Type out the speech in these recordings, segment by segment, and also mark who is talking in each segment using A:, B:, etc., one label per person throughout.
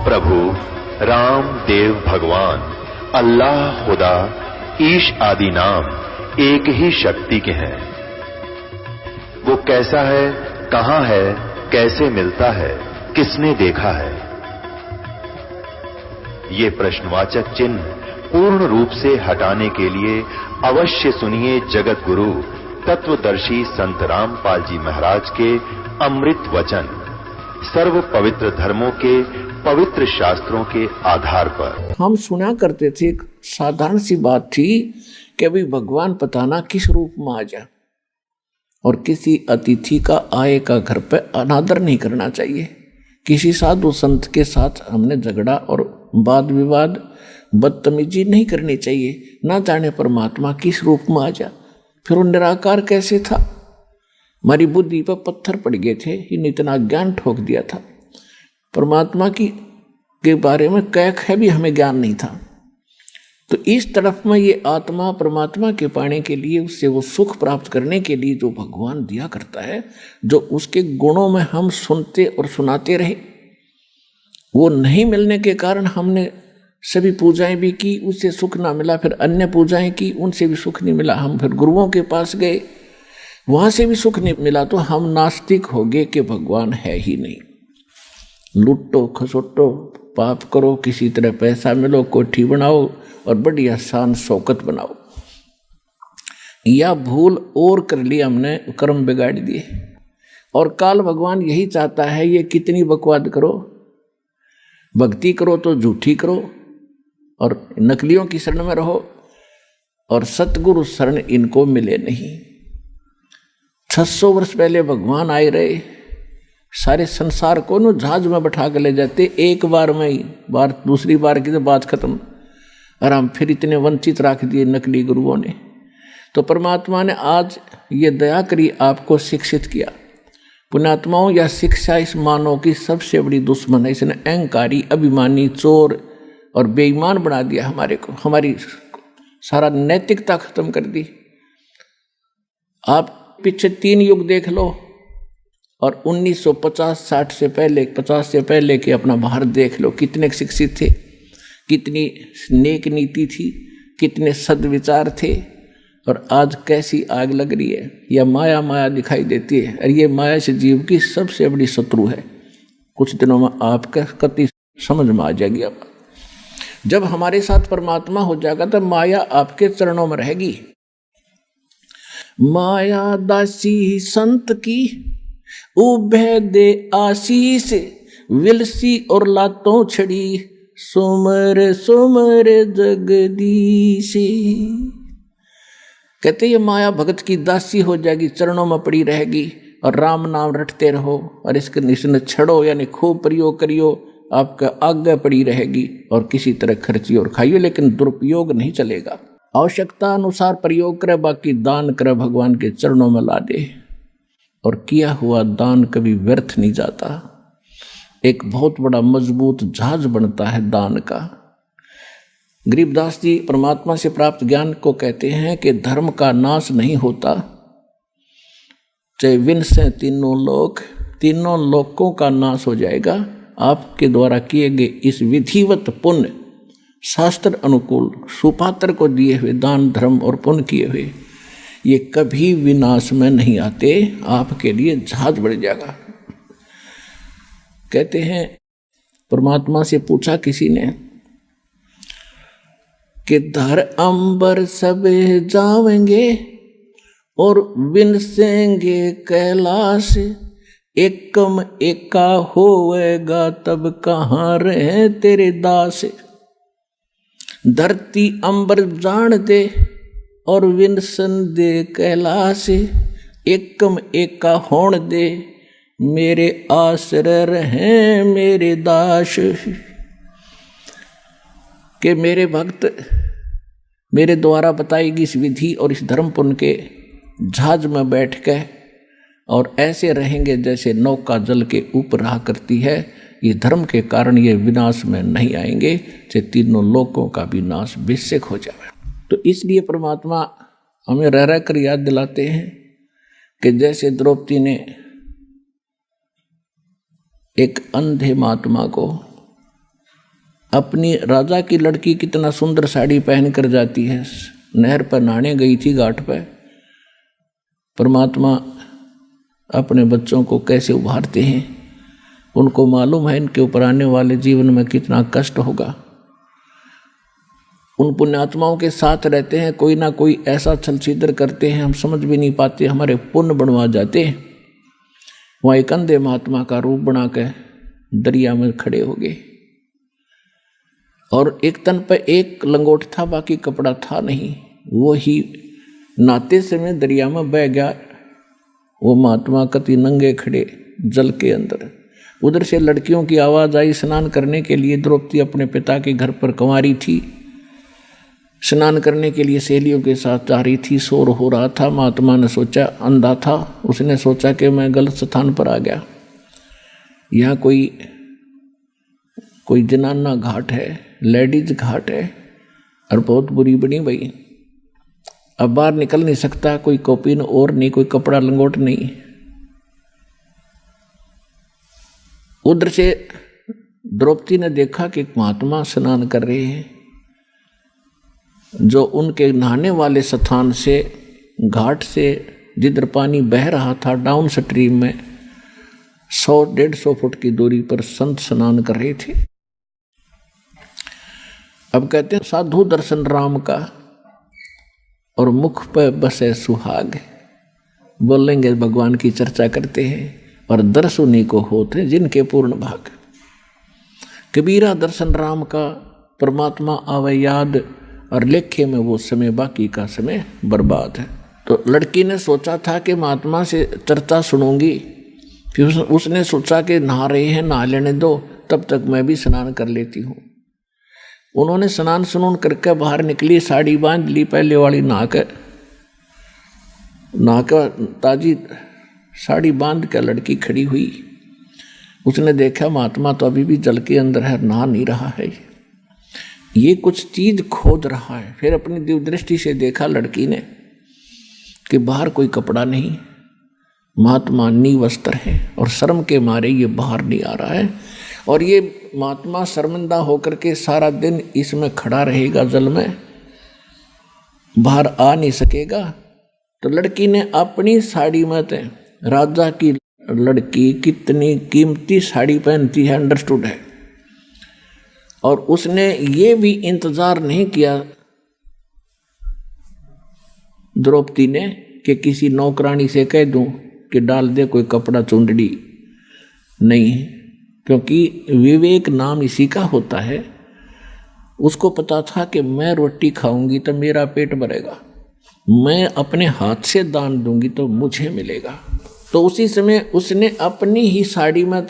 A: प्रभु राम देव भगवान अल्लाह खुदा ईश आदि नाम एक ही शक्ति के हैं। वो कैसा है, कहां है, कैसे मिलता है, किसने देखा है? ये प्रश्नवाचक चिन्ह पूर्ण रूप से हटाने के लिए अवश्य सुनिए जगत गुरु तत्वदर्शी संत रामपाल जी महाराज के अमृत वचन सर्व पवित्र धर्मों के पवित्र शास्त्रों के आधार पर।
B: हम सुना करते थे, एक साधारण सी बात थी कि अभी भगवान पता ना किस रूप में आ जा, और किसी अतिथि का आए का घर पे अनादर नहीं करना चाहिए। किसी साधु संत के साथ हमने झगड़ा और वाद विवाद बदतमीजी नहीं करनी चाहिए। ना जाने परमात्मा किस रूप में आ जा, फिर वो निराकार कैसे था। हमारी बुद्धि पर पत्थर पड़ गए थे, इन इतना ज्ञान ठोक दिया था। परमात्मा के बारे में कैक है भी हमें ज्ञान नहीं था। तो इस तरफ में ये आत्मा परमात्मा के पाने के लिए, उससे वो सुख प्राप्त करने के लिए जो भगवान दिया करता है, जो उसके गुणों में हम सुनते और सुनाते रहे, वो नहीं मिलने के कारण हमने सभी पूजाएं भी की, उससे सुख ना मिला। फिर अन्य पूजाएं की, उनसे भी सुख नहीं मिला। हम फिर गुरुओं के पास गए, वहां से भी सुख नहीं मिला। तो हम नास्तिक हो गए कि भगवान है ही नहीं। लूटो खसोटो पाप करो, किसी तरह पैसा मिलो, कोठी बनाओ और बढ़िया शान शौकत बनाओ। या भूल और कर ली हमने, कर्म बिगाड़ दिए। और काल भगवान यही चाहता है, ये कितनी बकवाद करो, भक्ति करो तो झूठी करो और नकलियों की शरण में रहो, और सतगुरु शरण इनको मिले नहीं। 600 वर्ष पहले भगवान आए रहे, सारे संसार को न जहाज में बैठा कर ले जाते, एक बार में ही, बार दूसरी बार की तो बात खत्म। और हम फिर इतने वंचित रख दिए नकली गुरुओं ने। तो परमात्मा ने आज ये दया करी, आपको शिक्षित किया। पुण्यात्माओं, या शिक्षा इस मानव की सबसे बड़ी दुश्मन है। इसने अहंकारी, अभिमानी, चोर और बेईमान बना दिया हमारे को, हमारी सारा नैतिकता खत्म कर दी। आप पीछे 3 युग देख लो, और 1950-60 से पहले, 50 से पहले के अपना भारत देख लो, कितने शिक्षित थे, कितनी नेक नीति थी, कितने सद्विचार थे। और आज कैसी आग लग रही है, या माया माया दिखाई देती है। और ये माया से जीव की सबसे बड़ी शत्रु है। कुछ दिनों में आपका कति समझ में आ जाएगी। अब जब हमारे साथ परमात्मा हो जाएगा तब माया आपके चरणों में रहेगी। माया दासी संत की उभय दे आशीष, विलसी और लातों छड़ी, सुमर सुमर जगदीश। कहते ये माया भगत की दासी हो जाएगी, चरणों में पड़ी रहेगी, और राम नाम रटते रहो, और इसने छड़ो यानी खूब प्रयोग करियो, आपका आज्ञा पड़ी रहेगी, और किसी तरह खर्चियो और खाइयो, लेकिन दुरुपयोग नहीं चलेगा। आवश्यकता अनुसार प्रयोग करे, बाकी दान करे, भगवान के चरणों में ला दे। और किया हुआ दान कभी व्यर्थ नहीं जाता, एक बहुत बड़ा मजबूत जहाज बनता है दान का। गरीबदास जी परमात्मा से प्राप्त ज्ञान को कहते हैं कि धर्म का नाश नहीं होता, चाहे विन से तीनों लोकों का नाश हो जाएगा। आपके द्वारा किए गए इस विधिवत पुण्य, शास्त्र अनुकूल, सुपात्र को दिए हुए दान धर्म और पुण्य किए हुए, ये कभी विनाश में नहीं आते, आपके लिए जहाज बढ़ जाएगा। कहते हैं परमात्मा से पूछा किसी ने कि धर अंबर सब जावेंगे और विनसेंगे कैलाश, एकम एका होएगा तब कहाँ रहे तेरे दास। धरती अंबर जान दे और विनसन दे कैलाश, एकम एका होण दे मेरे आश्रय रहे मेरे दास। कि मेरे भक्त मेरे द्वारा बताई गई इस विधि और इस धर्म पुण्य के जहाज में बैठ के और ऐसे रहेंगे जैसे नौका जल के ऊपर रहा करती है। ये धर्म के कारण ये विनाश में नहीं आएंगे, चाहे तीनों लोकों का भी नाश बेशक हो जाए। तो इसलिए परमात्मा हमें रह रह कर याद दिलाते हैं कि जैसे द्रौपदी ने एक अंधे महात्मा को अपनी राजा की लड़की कितना सुंदर साड़ी पहन कर जाती है, नहर पर नहाने गई थी घाट पर। परमात्मा अपने बच्चों को कैसे उभारते हैं, उनको मालूम है इनके ऊपर आने वाले जीवन में कितना कष्ट होगा। उन पुण्यात्माओं के साथ रहते हैं, कोई ना कोई ऐसा छल छिद्र करते हैं हम समझ भी नहीं पाते, हमारे पुण्य बनवा जाते हैं। वहाँ एक अंधे महात्मा का रूप बना कर दरिया में खड़े हो गए और एक तन पर एक लंगोट था, बाकी कपड़ा था नहीं। वो ही नहाते समय दरिया में बह गया। वो महात्मा कति नंगे खड़े जल के अंदर। उधर से लड़कियों की आवाज़ आई स्नान करने के लिए। द्रौपदी अपने पिता के घर पर कंवारी थी, स्नान करने के लिए सहेलियों के साथ जा रही थी। शोर हो रहा था। महात्मा ने सोचा, अंधा था, उसने सोचा कि मैं गलत स्थान पर आ गया, यहाँ कोई जनाना घाट है, लेडीज घाट है और बहुत बुरी बनी भाई। अब बाहर निकल नहीं सकता, कोई कॉपिन और नहीं, कोई कपड़ा लंगोट नहीं। उधर से द्रौपदी ने देखा कि महात्मा स्नान कर रहे हैं, जो उनके नहाने वाले स्थान से घाट से जिधर पानी बह रहा था डाउन स्ट्रीम में 100-150 फुट की दूरी पर संत स्नान कर रहे थे। अब कहते हैं साधु दर्शन राम का और मुख पर बसे सुहाग। बोलेंगे भगवान की चर्चा करते हैं और दर्श उन्हीं को होते जिनके पूर्ण भाग। कबीरा दर्शन राम का, परमात्मा आवे याद और लेखे में वो समय बाकी का समय बर्बाद है। तो लड़की ने सोचा था कि महात्मा से चर्चा सुनूंगी, फिर उसने सोचा कि नहा रहे हैं, नहा लेने दो, तब तक मैं भी स्नान कर लेती हूँ। उन्होंने स्नान सुनून करके बाहर निकली, साड़ी बांध ली पहले वाली, नहा कर ताजी साड़ी बांध कर लड़की खड़ी हुई। उसने देखा महात्मा तो अभी भी जल के अंदर है, नहा नहीं रहा है, ये कुछ चीज खोज रहा है। फिर अपनी दिव्य दृष्टि से देखा लड़की ने कि बाहर कोई कपड़ा नहीं, महात्मा निवस्त्र है और शर्म के मारे ये बाहर नहीं आ रहा है। और ये महात्मा शर्मिंदा होकर के सारा दिन इसमें खड़ा रहेगा, जल में बाहर आ नहीं सकेगा। तो लड़की ने अपनी साड़ी में, राजा की लड़की कितनी कीमती साड़ी पहनती है अंडरस्टूड है, और उसने ये भी इंतजार नहीं किया द्रौपदी ने कि किसी नौकरानी से कह दूं कि डाल दे कोई कपड़ा चुंदड़ी, नहीं, क्योंकि विवेक नाम इसी का होता है। उसको पता था कि मैं रोटी खाऊंगी तो मेरा पेट भरेगा, मैं अपने हाथ से दान दूंगी तो मुझे मिलेगा। तो उसी समय उसने अपनी ही साड़ी में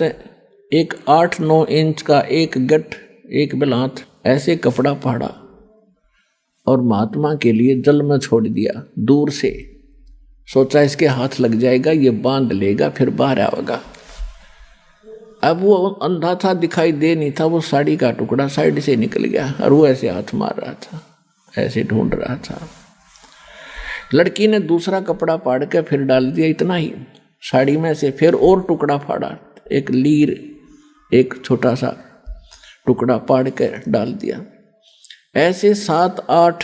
B: एक 8-9 इंच का एक गठ, एक बिलात ऐसे कपड़ा फाड़ा और महात्मा के लिए जल में छोड़ दिया दूर से। सोचा इसके हाथ लग जाएगा, ये बांध लेगा, फिर बाहर आएगा। अब वो अंधा था, दिखाई दे नहीं था, वो साड़ी का टुकड़ा साइड से निकल गया और वो ऐसे हाथ मार रहा था, ऐसे ढूंढ रहा था। लड़की ने दूसरा कपड़ा फाड़ के फिर डाल दिया, इतना ही साड़ी में से। फिर और टुकड़ा फाड़ा, एक लीर, एक छोटा सा टुकड़ा फाड़ के डाल दिया। ऐसे 7-8,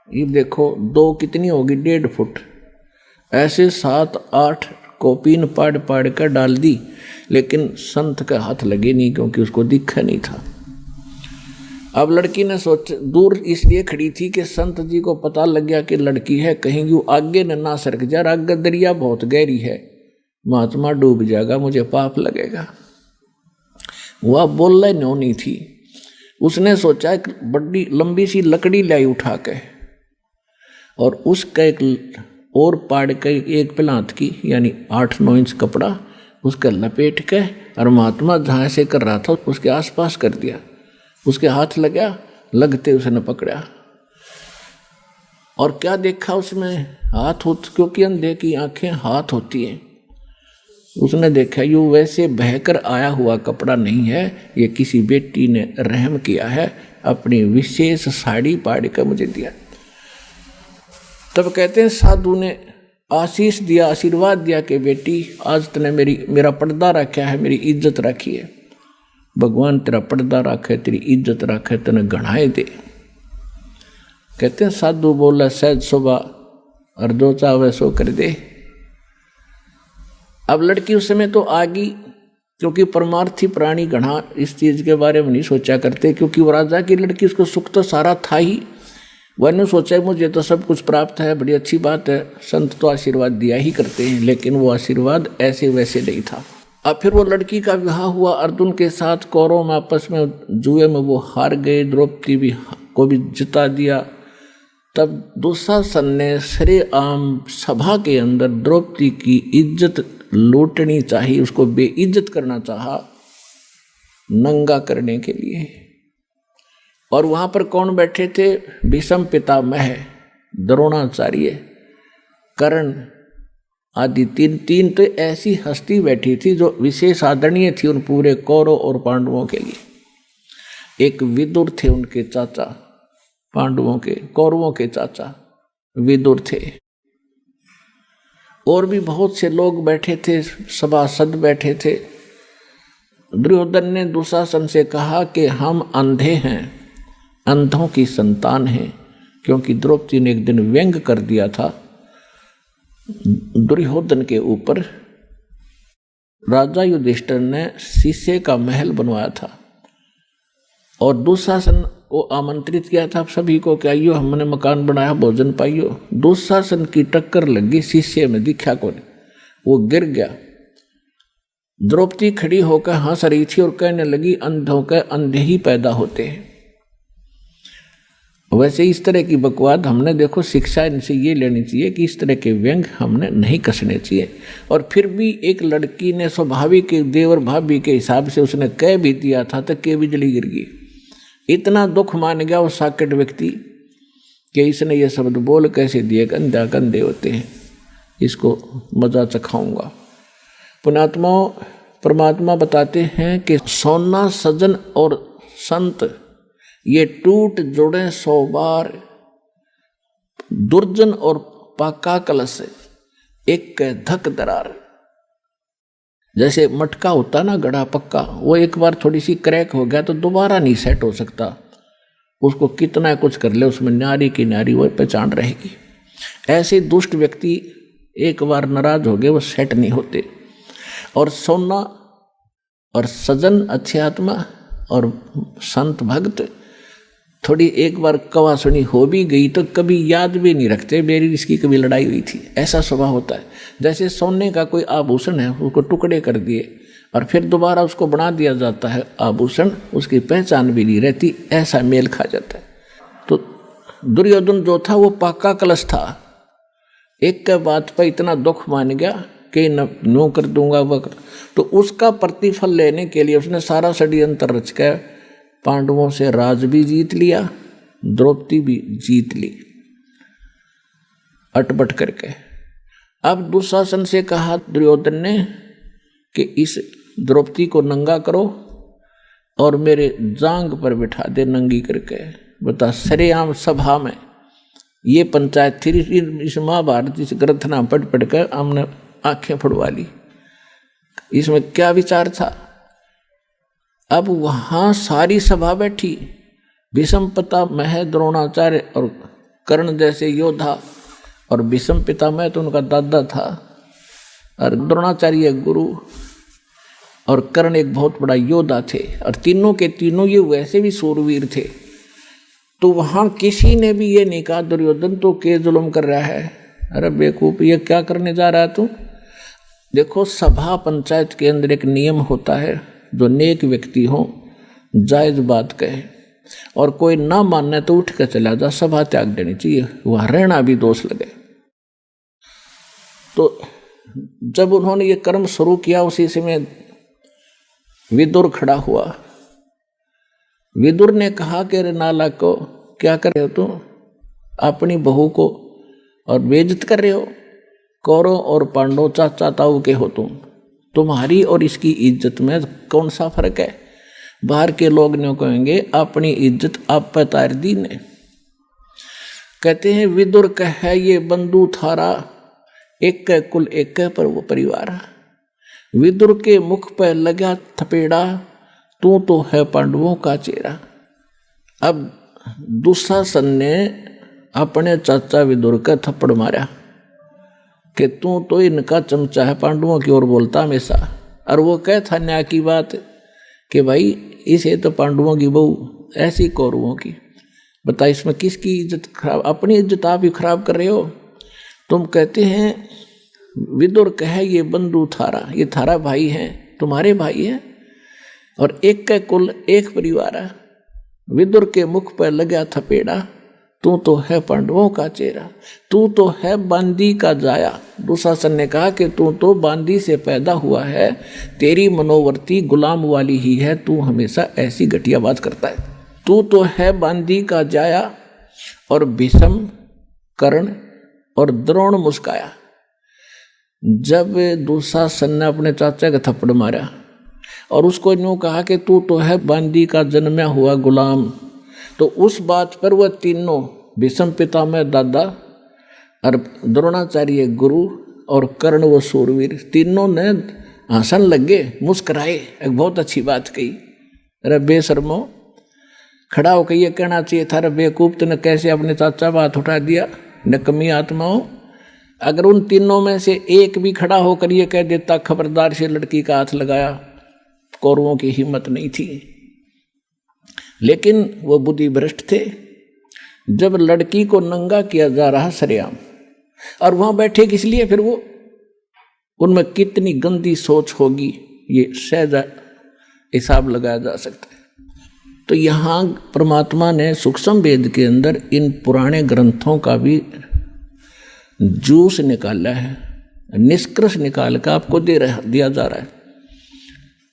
B: ये देखो 2 कितनी होगी, 1.5 फुट, ऐसे 7-8 कॉपीन पाड़ कर डाल दी, लेकिन संत का हाथ लगे नहीं क्योंकि उसको दिखा नहीं था। अब लड़की ने दूर इसलिए खड़ी थी कि संत जी को पता लग गया कि लड़की है, कहीं यूँ आगे न ना सरक जा, आगे दरिया बहुत गहरी है, महात्मा डूब जाएगा, मुझे पाप लगेगा। वह बोलने नहीं थी। उसने सोचा एक बड़ी लंबी सी लकड़ी लाई उठा के और उसका एक और पाड़ के एक पिलांत की, यानी 8-9 इंच कपड़ा उसका लपेट के और महात्मा जहाँ से कर रहा था उसके आसपास कर दिया। उसके हाथ लगा, लगते उसने पकड़ा और क्या देखा उसमें, हाथ होते, क्योंकि अंधे की आंखें हाथ होती हैं। उसने देखा ये वैसे बहकर आया हुआ कपड़ा नहीं है, ये किसी बेटी ने रहम किया है, अपनी विशेष साड़ी पाड़ कर मुझे दिया। तब कहते हैं साधु ने आशीष दिया, आशीर्वाद दिया कि बेटी आज तूने मेरा पर्दा रखा है, मेरी इज्जत रखी है। भगवान तेरा पर्दा राखे, तेरी इज्जत राखे, तेने गणाए दे। कहते हैं साधु बोला सहज सुबह और जो चाहे सो कर दे। अब लड़की उस समय तो आ गई, क्योंकि परमार्थी प्राणी घना इस चीज के बारे में नहीं सोचा करते, क्योंकि वो राजा की लड़की, उसको सुख तो सारा था ही। वह सोचा मुझे तो सब कुछ प्राप्त है, बड़ी अच्छी बात है, संत तो आशीर्वाद दिया ही करते हैं, लेकिन वो आशीर्वाद ऐसे वैसे नहीं था। अब फिर वो लड़की का विवाह हुआ अर्जुन के साथ, कौरव में आपस में जुए में वो हार गए, द्रौपदी भी को भी जिता दिया। तब दुशासन ने सरेआम सभा के अंदर द्रौपदी की इज्जत लूटनी चाहिए, उसको बेइज्जत करना चाहा, नंगा करने के लिए। और वहां पर कौन बैठे थे? भीष्म पितामह, द्रोणाचार्य, कर्ण आदि तीन तो ऐसी हस्ती बैठी थी जो विशेष आदरणीय थी उन पूरे कौरव और पांडवों के लिए। एक विदुर थे, उनके चाचा, पांडवों के, कौरवों के चाचा विदुर थे। और भी बहुत से लोग बैठे थे, सभासद बैठे थे। दुर्योधन ने दुशासन से कहा कि हम अंधे हैं, अंधों की संतान हैं, क्योंकि द्रौपदी ने एक दिन व्यंग कर दिया था दुर्योधन के ऊपर। राजा युधिष्ठिर ने शीशे का महल बनवाया था और दुशासन को आमंत्रित किया था सभी को कि आइयो हमने मकान बनाया, भोजन पाइयो। दुशासन की टक्कर लगी, शीशे में दिखा को, वो गिर गया। द्रौपदी खड़ी होकर हंस रही थी और कहने लगी अंधों के अंधे ही पैदा होते हैं। वैसे इस तरह की बकवाद हमने देखो शिक्षा इनसे ये लेनी चाहिए कि इस तरह के व्यंग हमने नहीं कसने चाहिए। और फिर भी एक लड़की ने स्वाभाविक देवर भाभी के हिसाब से उसने कह भी दिया था तो के बिजली गिर गई। इतना दुख मान गया वो साकेट व्यक्ति कि इसने ये शब्द बोल कैसे दिए अंधा कंधे होते हैं, इसको मजा चखाऊंगा। पुण्यात्मा परमात्मा बताते हैं कि सोना सजन और संत ये टूट जुड़े 100 बार, दुर्जन और पाका कलश एक धक दरार। जैसे मटका होता ना गड़ा पक्का, वो एक बार थोड़ी सी क्रैक हो गया तो दोबारा नहीं सेट हो सकता, उसको कितना कुछ कर ले उसमें नारी की नारी वो पहचान रहेगी। ऐसे दुष्ट व्यक्ति एक बार नाराज हो गए वो सेट नहीं होते। और सोना और सजन अच्छी आत्मा और संत भक्त थोड़ी एक बार कवा सुनी हो भी गई तो कभी याद भी नहीं रखते मेरी इसकी कभी लड़ाई हुई थी, ऐसा स्वभाव होता है। जैसे सोने का कोई आभूषण है उसको टुकड़े कर दिए और फिर दोबारा उसको बना दिया जाता है आभूषण, उसकी पहचान भी नहीं रहती, ऐसा मेल खा जाता है। तो दुर्योधन जो था वो पाका कलश था, एक के बात पर इतना दुख मान गया कि नो कर दूंगा वह, तो उसका प्रतिफल लेने के लिए उसने सारा षड्यंत्र रच कर पांडवों से राज भी जीत लिया, द्रौपदी भी जीत ली अटपट करके। अब दुशासन से कहा दुर्योधन ने कि इस द्रौपदी को नंगा करो और मेरे जांग पर बिठा दे नंगी करके। बता, सरेआम सभा में ये पंचायत थी, इस महाभारत इस ग्रंथना पढ़ पढ़ कर हमने आंखें फुड़वा ली। इसमें क्या विचार था? अब वहां सारी सभा बैठी, भीष्म पितामह, द्रोणाचार्य और कर्ण जैसे योद्धा, और भीष्म पितामह तो उनका दादा था, और द्रोणाचार्य गुरु, और कर्ण एक बहुत बड़ा योद्धा थे, और तीनों के तीनों ये वैसे भी सूरवीर थे। तो वहां किसी ने भी ये नहीं कहा दुर्योधन तो के जुल्म कर रहा है, अरे बेवकूफ ये क्या करने जा रहा है तू। देखो सभा पंचायत के अंदर एक नियम होता है, जो नेक व्यक्ति हो जायज बात कहे और कोई ना मानने तो उठ कर चला जा, सभा त्याग देनी चाहिए, वहां रहना भी दोष लगे। तो जब उन्होंने ये कर्म शुरू किया उसी समय विदुर खड़ा हुआ। विदुर ने कहा कि रे नालायक को क्या कर रहे हो तुम, अपनी बहू को और बेइज्जत कर रहे हो। कौरव और पांडव चाचा ताऊ के हो तुम, तुम्हारी और इसकी इज्जत में कौन सा फर्क है। बाहर के लोग ने कहेंगे अपनी इज्जत आप पर तार दी ने। कहते हैं विदुर कह ये बंधु थारा, एक के कुल एक के पर वो परिवार। विदुर के मुख पर लगा थपेड़ा तू तो है पांडवों का चेहरा। अब दुशासन ने अपने चाचा विदुर का थप्पड़ मारा कि तू तो इनका चमचा है, पांडवों की ओर बोलता हमेशा। और वो कह था न्याय की बात कि भाई इसे तो पांडवों की बहू ऐसी कौरवों की। बता इसमें किसकी इज्जत खराब, अपनी इज्जत आप ही खराब कर रहे हो। तुम कहते हैं विदुर कहे ये बंधु थारा, ये थारा भाई है, तुम्हारे भाई हैं, और एक का कुल एक परिवार है। विदुर के मुख पर लगा थपेड़ा, तू तो है पांडवों का चेहरा, तू तो है बांदी का जाया। दुशासन ने कहा कि तू तो बांदी से पैदा हुआ है, तेरी मनोवर्ती गुलाम वाली ही है, तू हमेशा ऐसी घटिया बात करता है। तू तो है बांदी का जाया। और भीष्म, कर्ण और द्रोण मुस्काया। जब दुशासन ने अपने चाचा का थप्पड़ मारा और उसको यूँ कहा कि तू तो है बांदी का जन्मा हुआ गुलाम, तो उस बात पर वह तीनों भीष्म पितामह दादा और द्रोणाचार्य गुरु और कर्ण वो सूरवीर तीनों ने हंसन लगे, मुस्कराए। एक बहुत अच्छी बात कही। अरे बेशर्मो, खड़ा होकर ये कहना चाहिए था, अरे बेवकूफ तूने कैसे अपने चाचा पर हाथ उठा दिया, नकमी आत्माओं। अगर उन तीनों में से एक भी खड़ा होकर ये कह देता खबरदार से लड़की का हाथ लगाया, कौरवों की हिम्मत नहीं थी। लेकिन वो बुद्धि भ्रष्ट थे। जब लड़की को नंगा किया जा रहा सरेआम, और वहां बैठे किस लिए, फिर वो उनमें कितनी गंदी सोच होगी ये सहज हिसाब लगाया जा सकता है। तो यहाँ परमात्मा ने सूक्ष्म वेद के अंदर इन पुराने ग्रंथों का भी जूस निकाला है, निष्कर्ष निकाल कर आपको दिया जा रहा है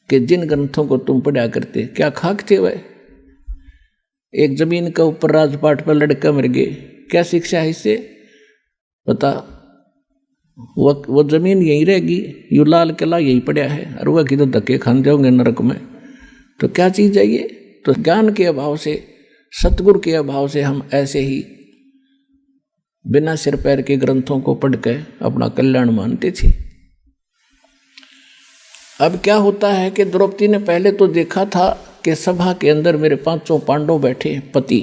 B: कि जिन ग्रंथों को तुम पढ़ा करते क्या खाक थे वह। एक जमीन के ऊपर राजपाट पर लड़का मर गए, क्या शिक्षा है इससे बता। वो जमीन यहीं रहेगी, यू लाल किला यही पड़ा है, और वह की तो धक्के खान जाओगे नरक में। तो क्या चीज़ है ये। तो ज्ञान के अभाव से, सतगुरु के अभाव से हम ऐसे ही बिना सिर पैर के ग्रंथों को पढ़कर अपना कल्याण मानते थे। अब क्या होता है कि द्रौपदी ने पहले तो देखा था कि सभा के अंदर मेरे 5 पांडव बैठे, पति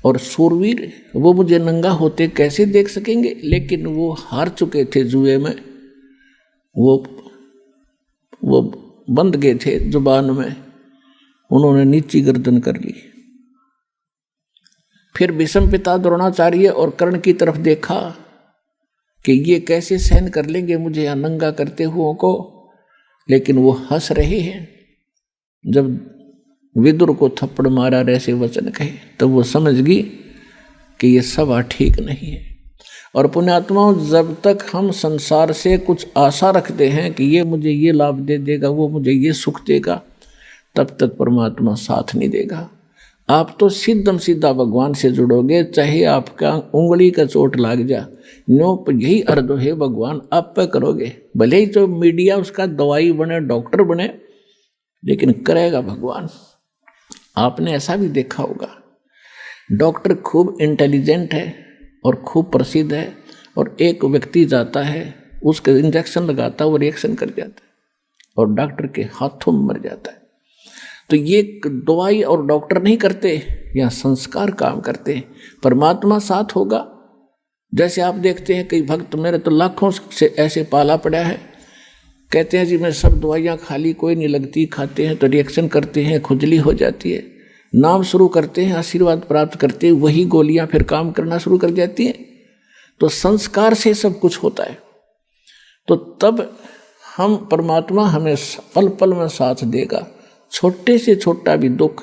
B: और सूरवीर, वो मुझे नंगा होते कैसे देख सकेंगे। लेकिन वो हार चुके थे जुए में, वो बंध गए थे जुबान में, उन्होंने नीची गर्दन कर ली। फिर भीष्म पिता द्रोणाचार्य और कर्ण की तरफ देखा कि ये कैसे सहन कर लेंगे मुझे यहाँ नंगा करते हुओं को। लेकिन वो हंस रहे हैं। जब विदुर को थप्पड़ मारा और ऐसे वचन कहे, तब वो समझ गई कि ये सभा ठीक नहीं है। और पुण्यात्माओं, जब तक हम संसार से कुछ आशा रखते हैं कि ये मुझे ये लाभ दे देगा, वो मुझे ये सुख देगा, तब तक परमात्मा साथ नहीं देगा। आप तो सीधम सीधा भगवान से जुड़ोगे, चाहे आपका उंगली का चोट लाग जा, नो यही अर्थ है भगवान आप पे करोगे। भले ही तो मीडिया उसका दवाई बने, डॉक्टर बने, लेकिन करेगा भगवान। आपने ऐसा भी देखा होगा, डॉक्टर खूब इंटेलिजेंट है और खूब प्रसिद्ध है, और एक व्यक्ति जाता है उसके इंजेक्शन लगाता है, वो रिएक्शन कर जाता है और डॉक्टर के हाथों में मर जाता है। तो ये दवाई और डॉक्टर नहीं करते, यहाँ संस्कार काम करते हैं। परमात्मा साथ होगा। जैसे आप देखते हैं कई भक्त, मेरे तो लाखों से ऐसे पाला पड़ा है, कहते हैं जी मैं सब दवाइयाँ खा ली, कोई नहीं लगती, खाते हैं तो रिएक्शन करते हैं, खुजली हो जाती है, नाम शुरू करते हैं, आशीर्वाद प्राप्त करते हैं, वही गोलियाँ फिर काम करना शुरू कर जाती हैं। तो संस्कार से सब कुछ होता है। तो तब हम परमात्मा हमें पल पल में साथ देगा। छोटे से छोटा भी दुख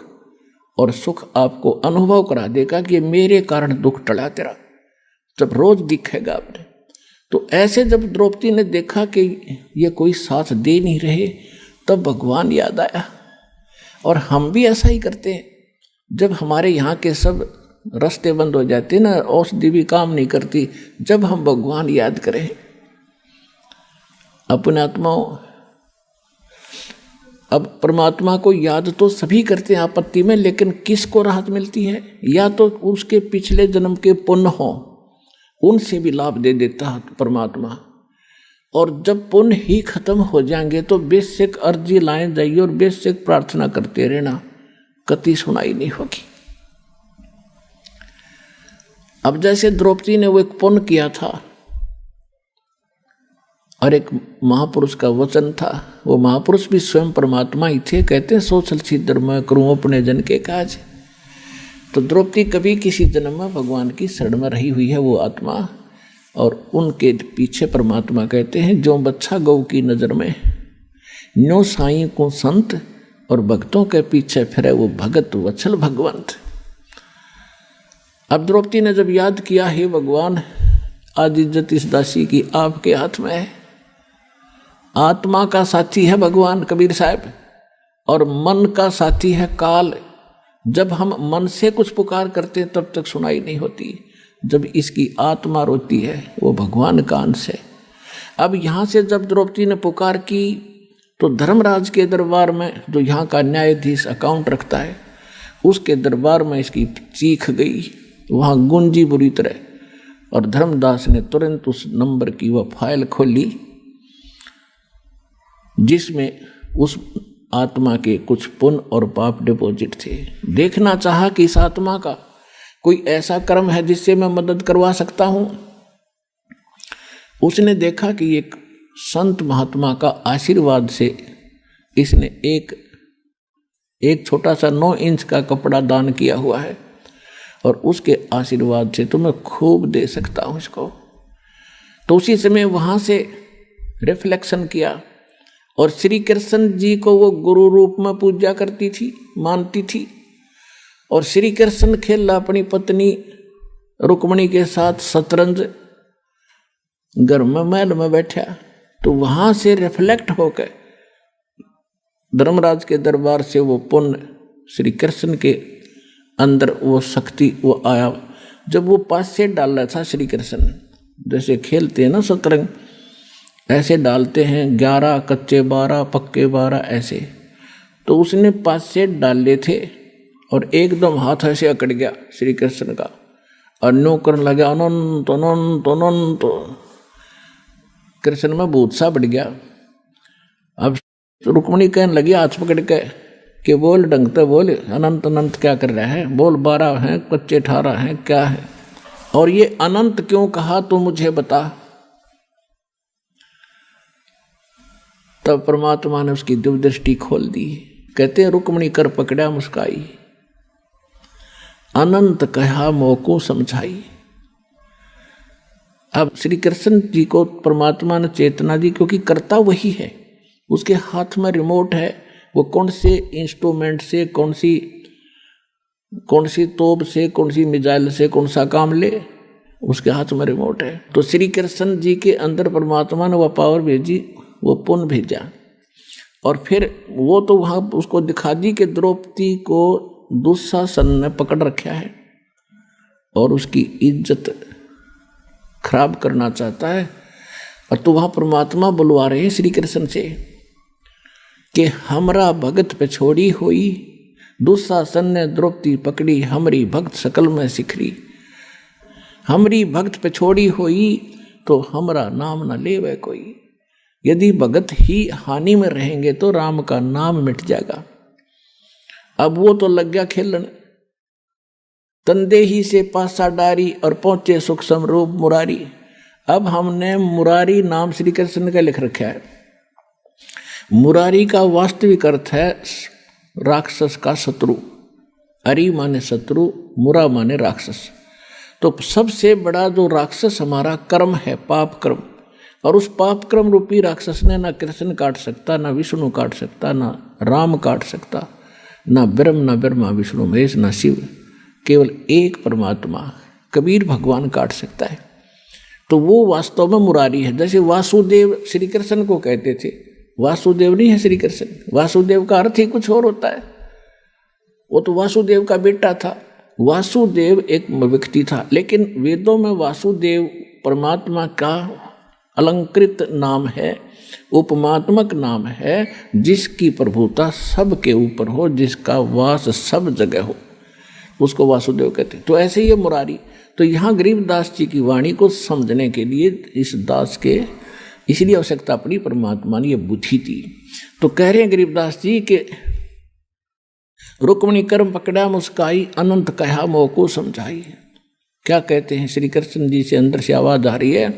B: और सुख आपको अनुभव करा देगा कि मेरे कारण दुख टला तेरा, जब रोज दिखेगा आपने। तो ऐसे जब द्रौपदी ने देखा कि ये कोई साथ दे नहीं रहे, तब भगवान याद आया। और हम भी ऐसा ही करते हैं। जब हमारे यहाँ के सब रास्ते बंद हो जाते ना, औषधि भी काम नहीं करती, जब हम भगवान याद करें अपने आत्माओं। अब परमात्मा को याद तो सभी करते हैं आपत्ति में, लेकिन किसको राहत मिलती है? या तो उसके पिछले जन्म के पुण्य हो, उनसे भी लाभ दे देता है परमात्मा। और जब पुण्य ही खत्म हो जाएंगे तो बेसिक अर्जी लाए जाइए और बेसिक प्रार्थना करते रहना, कति सुनाई नहीं होगी। अब जैसे द्रौपदी ने वो एक पुण्य किया था और एक महापुरुष का वचन था, वो महापुरुष भी स्वयं परमात्मा ही थे। कहते हैं सोचल छिद्र मैं करूं अपने जन के काज। तो द्रौपदी कभी किसी जन्म में भगवान की शरण में रही हुई है वो आत्मा, और उनके पीछे परमात्मा कहते हैं जो बच्चा गौ की नजर में न्यो साई को संत, और भक्तों के पीछे फिरे वो भगत वत्सल भगवंत। अब द्रौपदी ने जब याद किया, हे भगवान आज इज्जत इस दासी की आपके हाथ में है, आत्मा का साथी है भगवान कबीर साहब और मन का साथी है काल। जब हम मन से कुछ पुकार करते हैं तब तक सुनाई नहीं होती, जब इसकी आत्मा रोती है वो भगवान का अंश है। अब यहाँ से जब द्रौपदी ने पुकार की तो धर्मराज के दरबार में, जो यहाँ का न्यायाधीश अकाउंट रखता है, उसके दरबार में इसकी चीख गई, वहाँ गूंजी बुरी तरह। और धर्मदास ने तुरंत उस नंबर की वह फाइल खोली जिसमें उस आत्मा के कुछ पुण्य और पाप डिपॉजिट थे। देखना चाहा कि इस आत्मा का कोई ऐसा कर्म है जिससे मैं मदद करवा सकता हूं। उसने देखा कि एक संत महात्मा का आशीर्वाद से इसने एक छोटा सा 9 इंच का कपड़ा दान किया हुआ है और उसके आशीर्वाद से तो मैं खूब दे सकता हूं इसको। तो उसी समय वहां से रिफ्लेक्शन किया और श्री कृष्ण जी को वो गुरु रूप में पूजा करती थी, मानती थी। और श्री कृष्ण खेला अपनी पत्नी रुक्मणी के साथ शतरंज घर में महल में बैठा। तो वहां से रिफ्लेक्ट होकर धर्मराज के दरबार से वो पुण्य श्री कृष्ण के अंदर वो शक्ति वो आया। जब वो पास से डाल रहा था श्री कृष्ण, जैसे खेलते हैं ना शतरंज, ऐसे डालते हैं 11 कच्चे 12 पक्के 12 ऐसे। तो उसने पास से डाले थे और एकदम हाथ ऐसे अकड़ गया श्री कृष्ण का और न्यू करने लगा अनंत अनंत अनंत। कृष्ण में भूत सा बढ़ गया। अब रुक्मणी कहने लगी हाथ पकड़ के कि बोल ढंगते बोल, अनंत अनंत क्या कर रहा है, बोल 12 हैं कच्चे 18 हैं क्या है, और ये अनंत क्यों कहा तो मुझे बता। तब परमात्मा ने उसकी दिव्य दृष्टि खोल दी। कहते हैं रुक्मणी कर पकड़ा मुस्काई, अनंत कहा मोको समझाई। अब श्री कृष्ण जी को परमात्मा ने चेतना दी क्योंकि करता वही है, उसके हाथ में रिमोट है। वो कौन से इंस्ट्रूमेंट से कौन सी तोप से कौन सी मिसाइल से कौन सा काम ले, उसके हाथ में रिमोट है। तो श्री कृष्ण जी के अंदर परमात्मा ने वह पावर भेजी, वो पुण्य भेजा। और फिर वो तो वहाँ उसको दिखा दी कि द्रौपदी को दुशासन ने पकड़ रखा है और उसकी इज्जत खराब करना चाहता है। और तो वहाँ परमात्मा बुलवा रहे हैं श्री कृष्ण से कि हमरा भगत पे छोड़ी हुई, दुशासन ने द्रौपदी पकड़ी, हमरी भक्त सकल में सिखरी। हमरी भक्त पे छोड़ी हुई तो हमरा नाम न लेवे कोई। यदि भगत ही हानि में रहेंगे तो राम का नाम मिट जाएगा। अब वो तो लग गया खेलन, तंदे ही से पासा डारी और पहुंचे सुख समरूप मुरारी। अब हमने मुरारी नाम श्री कृष्ण का लिख रखा है। मुरारी का वास्तविक अर्थ है राक्षस का शत्रु। अरि माने शत्रु, मुरा माने राक्षस। तो सबसे बड़ा जो राक्षस हमारा कर्म है, पाप कर्म। और उस पाप कर्म रूपी राक्षस ने ना कृष्ण काट सकता, ना विष्णु काट सकता, ना राम काट सकता, ना ब्रह्मा विष्णु महेश, ना शिव। केवल एक परमात्मा कबीर भगवान काट सकता है। तो वो वास्तव में मुरारी है। जैसे वासुदेव श्री कृष्ण को कहते थे, वासुदेव नहीं है श्री कृष्ण। वासुदेव का अर्थ ही कुछ और होता है। वो तो वासुदेव का बेटा था। वासुदेव एक व्यक्ति था, लेकिन वेदों में वासुदेव परमात्मा का अलंकृत नाम है, उपमात्मक नाम है, जिसकी प्रभुता सबके ऊपर हो, जिसका वास सब जगह हो, उसको वासुदेव कहते हैं। तो ऐसे ही मुरारी। तो यहाँ गरीबदास जी की वाणी को समझने के लिए इस दास के इसलिए आवश्यकता पड़ी परमात्मा ने ये बुद्धि दी। तो कह रहे हैं गरीबदास जी के रुक्मणी कर्म पकड़ा मुस्काई अनंत कहा मोह को समझाई। क्या कहते हैं श्री कृष्ण जी से अंदर से आवाज आ रही है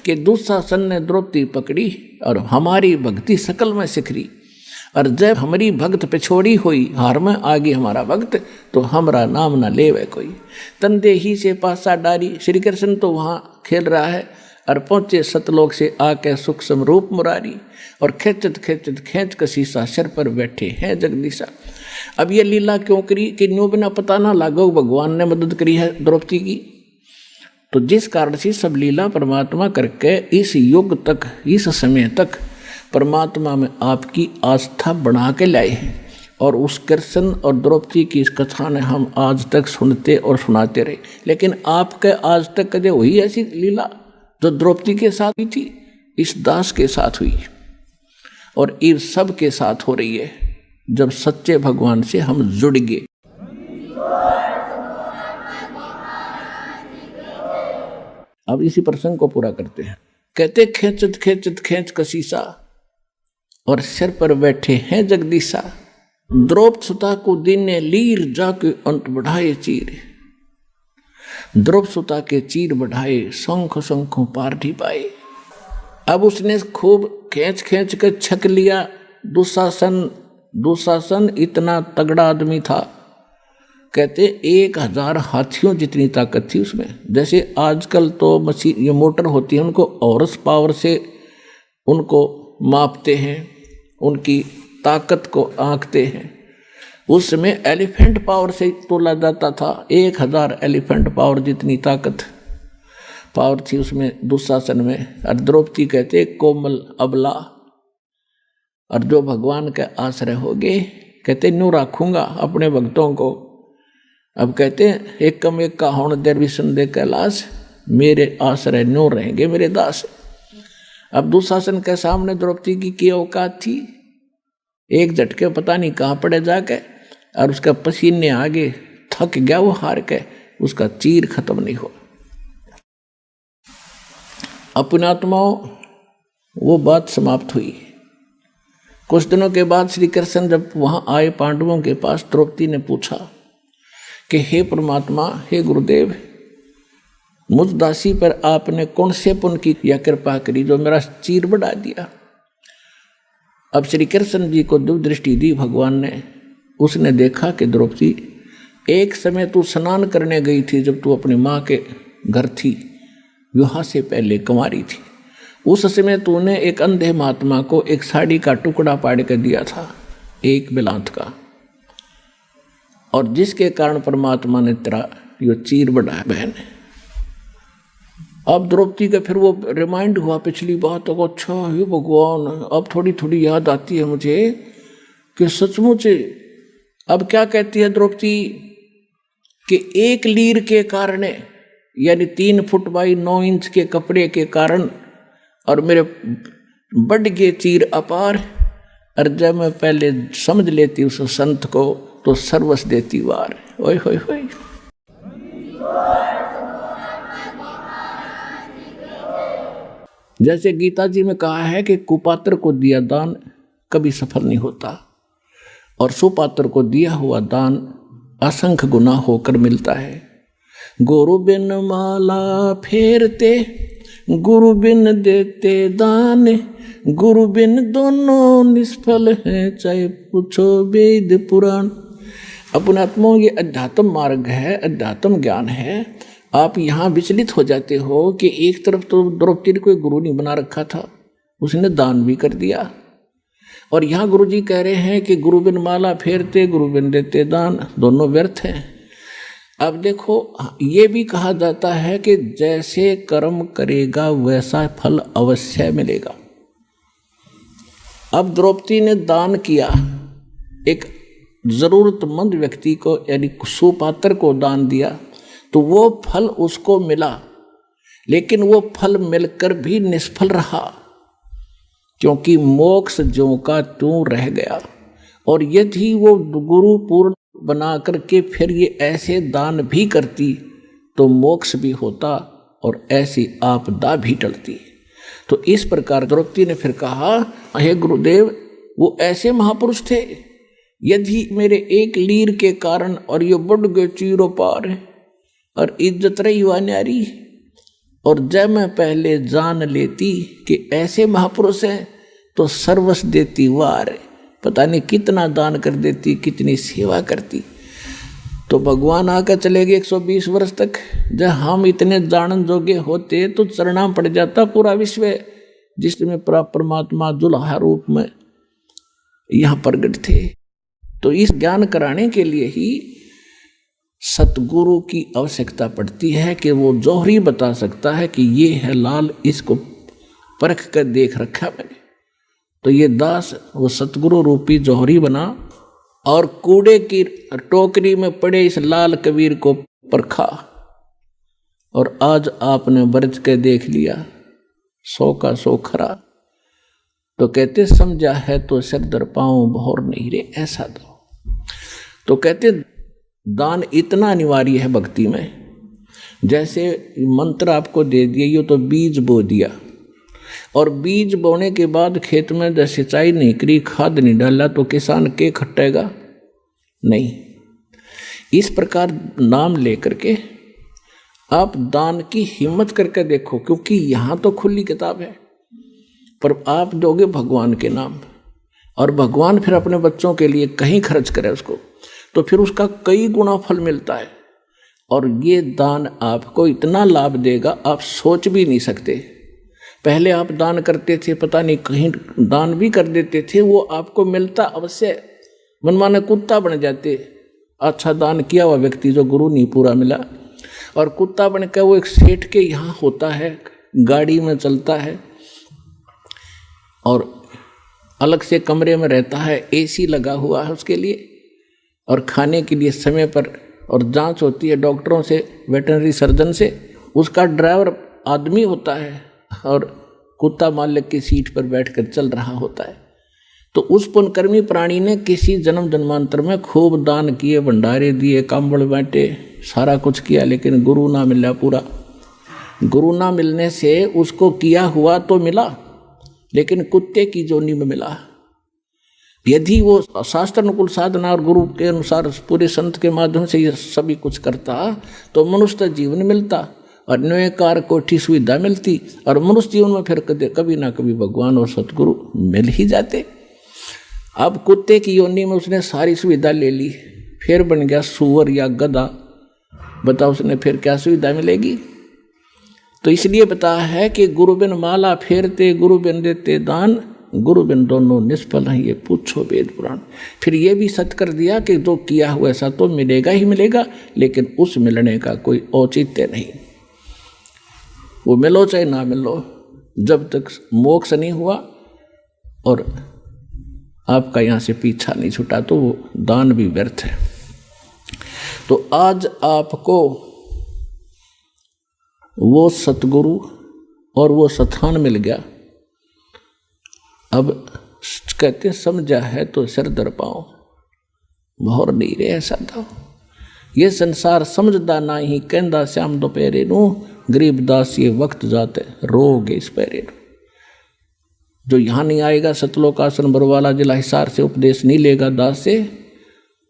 B: कि दुशासन ने द्रौपदी पकड़ी और हमारी भक्ति सकल में सिखरी, और जब हमारी भक्त पे छोड़ी हुई हार में आगे हमारा भक्त तो हमारा नाम न लेवे कोई। तंदे ही से पासा डारी, श्री कृष्ण तो वहाँ खेल रहा है और पहुँचे सतलोक से आके सूक्ष्म रूप मुरारी, और खेचत खेचत खेच कसीसा सर पर बैठे हैं जगदीशा। अब ये लीला क्यों करी कि न्यू बिना पता ना लागो भगवान ने मदद करी है द्रौपदी की। तो जिस कारण से सब लीला परमात्मा करके इस युग तक इस समय तक परमात्मा में आपकी आस्था बना के लाए हैं, और उस कृष्ण और द्रौपदी की इस कथा ने हम आज तक सुनते और सुनाते रहे। लेकिन आपके आज तक कदे हुई ऐसी लीला जो द्रौपदी के साथ हुई थी, इस दास के साथ हुई और इस सब के साथ हो रही है जब सच्चे भगवान से हम जुड़ गए। अब इसी प्रसंग को पूरा करते हैं। कहते खेचत खेचत खेच कसीसा और सिर पर बैठे हैं जगदीशा। द्रौपद सुता को दिन ने लीर जाके अंत बढ़ाए चीर, द्रौपद सुता के चीर बढ़ाए शंख शंखों पार ढी पाए। अब उसने खूब खींच खींच कर छक लिया। दुशासन इतना तगड़ा आदमी था, कहते 1000 हाथियों जितनी ताकत थी उसमें। जैसे आजकल तो मशीन ये मोटर होती है, उनको हॉर्स पावर से उनको मापते हैं, उनकी ताकत को आंकते हैं। उस समय एलिफेंट पावर से तोला जाता था। 1000 एलिफेंट पावर जितनी ताकत पावर थी उसमें दुशासन में। और द्रौपदी कहते कोमल अबला, और जो भगवान के आश्रय हो गए, कहते न्यू रखूंगा अपने भक्तों को। अब कहते हैं एक कम एक का होण देर भी संदेह कैलाश, मेरे आश्रय न्यू रहेंगे मेरे दास। अब दुशासन के सामने द्रौपदी की क्या औकात थी, एक झटके पता नहीं कहाँ पड़े जाके, और उसका पसीने आगे थक गया वो हार के, उसका चीर खत्म नहीं हुआ। अपने आत्माओं वो बात समाप्त हुई। कुछ दिनों के बाद श्री कृष्ण जब वहां आए पांडवों के पास, द्रौपदी ने पूछा कि हे परमात्मा, हे गुरुदेव, मुझ दासी पर आपने कौन से पुण्य की या कृपा करी जो मेरा चीर बढ़ा दिया। अब श्री कृष्ण जी को दिव्य दृष्टि दी भगवान ने। उसने देखा कि द्रौपदी, एक समय तू स्नान करने गई थी जब तू अपनी माँ के घर थी, विवाह से पहले कुंवारी थी। उस समय तूने एक अंधे महात्मा को एक साड़ी का टुकड़ा पाड़ के दिया था, एक बिलांत का, और जिसके कारण परमात्मा ने तेरा यो चीर बढ़ाया बहन। अब द्रौपदी का फिर वो रिमाइंड हुआ पिछली बात को, अच्छा हे भगवान, अब थोड़ी थोड़ी याद आती है मुझे कि सचमुच। अब क्या कहती है द्रौपदी कि एक लीर के कारण, यानी 3 फुट बाई 9 इंच के कपड़े के कारण, और मेरे बढ़ गए चीर अपार। और जब मैं पहले समझ लेती उस संत को तो सर्वस देती वार। ओए होए होए। जैसे गीता जी में कहा है कि कुपात्र को दिया दान कभी सफल नहीं होता, और सुपात्र को दिया हुआ दान असंख्य गुना होकर मिलता है। गुरु बिन माला फेरते, गुरु बिन देते दान, गुरु बिन दोनों निष्फल हैं, चाहे पूछो वेद पुराण। अपने आत्मा ये अध्यात्म मार्ग है, अध्यात्म ज्ञान है। आप यहाँ विचलित हो जाते हो कि एक तरफ तो द्रौपदी ने कोई गुरु नहीं बना रखा था, उसने दान भी कर दिया, और यहाँ गुरु जी कह रहे हैं कि गुरु बिन माला फेरते, गुरु बिन देते दान, दोनों व्यर्थ हैं। अब देखो, ये भी कहा जाता है कि जैसे कर्म करेगा वैसा फल अवश्य मिलेगा। अब द्रौपदी ने दान किया, एक जरूरतमंद व्यक्ति को यानी सुपात्र को दान दिया, तो वो फल उसको मिला, लेकिन वो फल मिलकर भी निष्फल रहा, क्योंकि मोक्ष ज्यों का त्यों रह गया। और यदि वो गुरु पूर्ण बना करके फिर ये ऐसे दान भी करती तो मोक्ष भी होता और ऐसी आपदा भी टलती। तो इस प्रकार द्रौपदी ने फिर कहा, हे गुरुदेव, वो ऐसे महापुरुष थे, यदि मेरे एक लीर के कारण और ये बढ़ गए चीरो पार और इज्जत रही हुआ न्यारी, और जब मैं पहले जान लेती कि ऐसे महापुरुष हैं तो सर्वस्व देती वार, पता नहीं कितना दान कर देती, कितनी सेवा करती। तो भगवान आकर चले गए 120 वर्ष तक। जब हम इतने जानन जोगे होते तो चरणाम पड़ जाता पूरा विश्व, जिसमें परमात्मा दुल्हा रूप में यहाँ प्रगट थे। तो इस ज्ञान कराने के लिए ही सतगुरु की आवश्यकता पड़ती है कि वो जौहरी बता सकता है कि ये है लाल, इसको परख कर देख रखा मैंने। तो ये दास वो सतगुरु रूपी जौहरी बना और कूड़े की टोकरी में पड़े इस लाल कबीर को परखा, और आज आपने बरत के देख लिया 100 का 100 खरा। तो कहते समझा है तो सिर दर पाऊं बहुर नहीं रे ऐसा दो। तो कहते दान इतना अनिवार्य है भक्ति में, जैसे मंत्र आपको दे दिया, ये तो बीज बो दिया, और बीज बोने के बाद खेत में जब सिंचाई नहीं करी, खाद नहीं डाला, तो किसान के खटेगा नहीं। इस प्रकार नाम लेकर के आप दान की हिम्मत करके देखो, क्योंकि यहाँ तो खुली किताब है, पर आप दोगे भगवान के नाम, और भगवान फिर अपने बच्चों के लिए कहीं खर्च करे उसको, तो फिर उसका कई गुना फल मिलता है। और ये दान आपको इतना लाभ देगा आप सोच भी नहीं सकते। पहले आप दान करते थे, पता नहीं कहीं दान भी कर देते थे, वो आपको मिलता अवश्य, मनमाने कुत्ता बन जाते। अच्छा दान किया हुआ व्यक्ति जो गुरु नहीं पूरा मिला, और कुत्ता बन कर वो एक सेठ के यहाँ होता है, गाड़ी में चलता है और अलग से कमरे में रहता है, एसी लगा हुआ है उसके लिए, और खाने के लिए समय पर, और जांच होती है डॉक्टरों से, वेटरनरी सर्जन से। उसका ड्राइवर आदमी होता है और कुत्ता मालिक की सीट पर बैठकर चल रहा होता है। तो उस पुण्यकर्मी प्राणी ने किसी जन्म जन्मांतर में खूब दान किए, भंडारे दिए, कांबड़ बांटे, सारा कुछ किया, लेकिन गुरु ना मिला पूरा। गुरु ना मिलने से उसको किया हुआ तो मिला, लेकिन कुत्ते की जोनी में मिला। यदि वो शास्त्र अनुकूल साधना और गुरु के अनुसार पूरे संत के माध्यम से ये सभी कुछ करता तो मनुष्य जीवन मिलता, और न्यायकार कोठी सुविधा मिलती, और मनुष्य जीवन में फिर कभी ना कभी भगवान और सतगुरु मिल ही जाते। अब कुत्ते की योनि में उसने सारी सुविधा ले ली, फिर बन गया सुअर या गधा, बताओ उसने फिर क्या सुविधा मिलेगी। तो इसलिए बताया है कि गुरु बिन माला फेरते, गुरु बिन देते दान, गुरु बिन दोनों निष्फल हैं, ये पूछो वेद पुराण। फिर ये भी सत्य कर दिया कि जो किया हुआ ऐसा तो मिलेगा ही मिलेगा, लेकिन उस मिलने का कोई औचित्य नहीं। वो मिलो चाहे ना मिलो, जब तक मोक्ष नहीं हुआ और आपका यहाँ से पीछा नहीं छूटा तो वो दान भी व्यर्थ है। तो आज आपको वो सतगुरु और वो स्थान मिल गया। अब कहते समझा है तो सिर दर पाओ बहुर नहीं रे ऐसा था। ये संसार समझदा ना ही कहंदा श्याम दोपहरे नू, गरीबदास ये वक्त जाते रोगे इस पैरे नू। जो यहाँ नहीं आएगा सतलोक आसन बरवाला जिला हिसार से उपदेश नहीं लेगा दास से,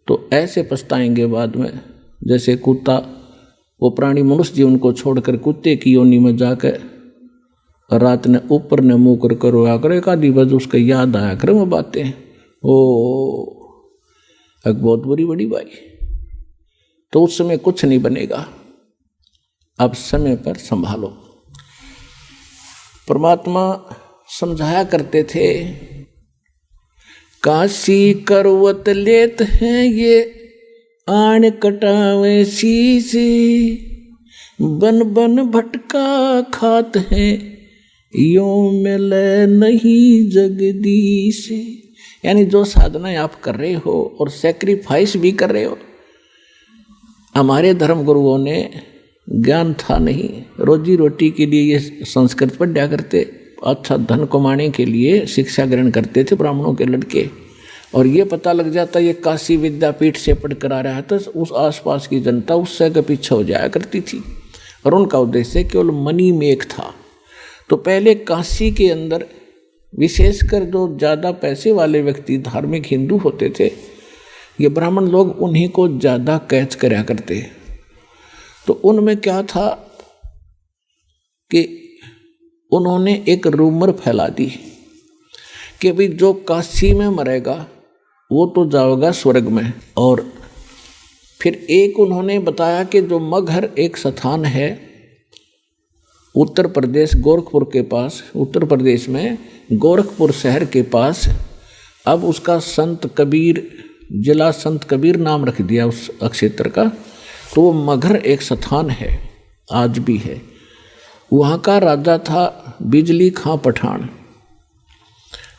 B: तो ऐसे पछताएंगे बाद में। जैसे कुत्ता, वो प्राणी मनुष्य जीवन को छोड़कर कुत्ते की योनि में जाकर रात ने ऊपर ने मुँह कर रोया करे, एक आधी बज उसका याद आया करे वो बातें, ओ एक बहुत बुरी बड़ी बाई। तो उस समय कुछ नहीं बनेगा। अब समय पर संभालो। परमात्मा समझाया करते थे, काशी करवत लेत हैं ये आण कटावे शीशे, बन बन भटका खात हैं यो मिले नहीं जगदीश। यानी जो साधनाएं आप कर रहे हो और सैक्रिफाइस भी कर रहे हो, हमारे धर्म गुरुओं ने ज्ञान था नहीं, रोजी रोटी के लिए ये संस्कृत पढ़ा करते, अच्छा धन कमाने के लिए शिक्षा ग्रहण करते थे ब्राह्मणों के लड़के। और ये पता लग जाता ये काशी विद्यापीठ से पढ़ कर आ रहा है, तो उस आसपास की जनता उससे के पीछे हो जाया करती थी, और उनका उद्देश्य केवल मनी मेक था। तो पहले काशी के अंदर विशेषकर जो ज़्यादा पैसे वाले व्यक्ति धार्मिक हिंदू होते थे, ये ब्राह्मण लोग उन्हीं को ज़्यादा कैच करया करते। तो उनमें क्या था कि उन्होंने एक रूमर फैला दी कि भाई जो काशी में मरेगा वो तो जाएगा स्वर्ग में। और फिर एक उन्होंने बताया कि जो मगहर एक स्थान है उत्तर प्रदेश गोरखपुर के पास, उत्तर प्रदेश में गोरखपुर शहर के पास, अब उसका संत कबीर, जिला संत कबीर नाम रख दिया उस क्षेत्र का। तो वो मगहर एक स्थान है, आज भी है। वहाँ का राजा था बिजली खां पठान।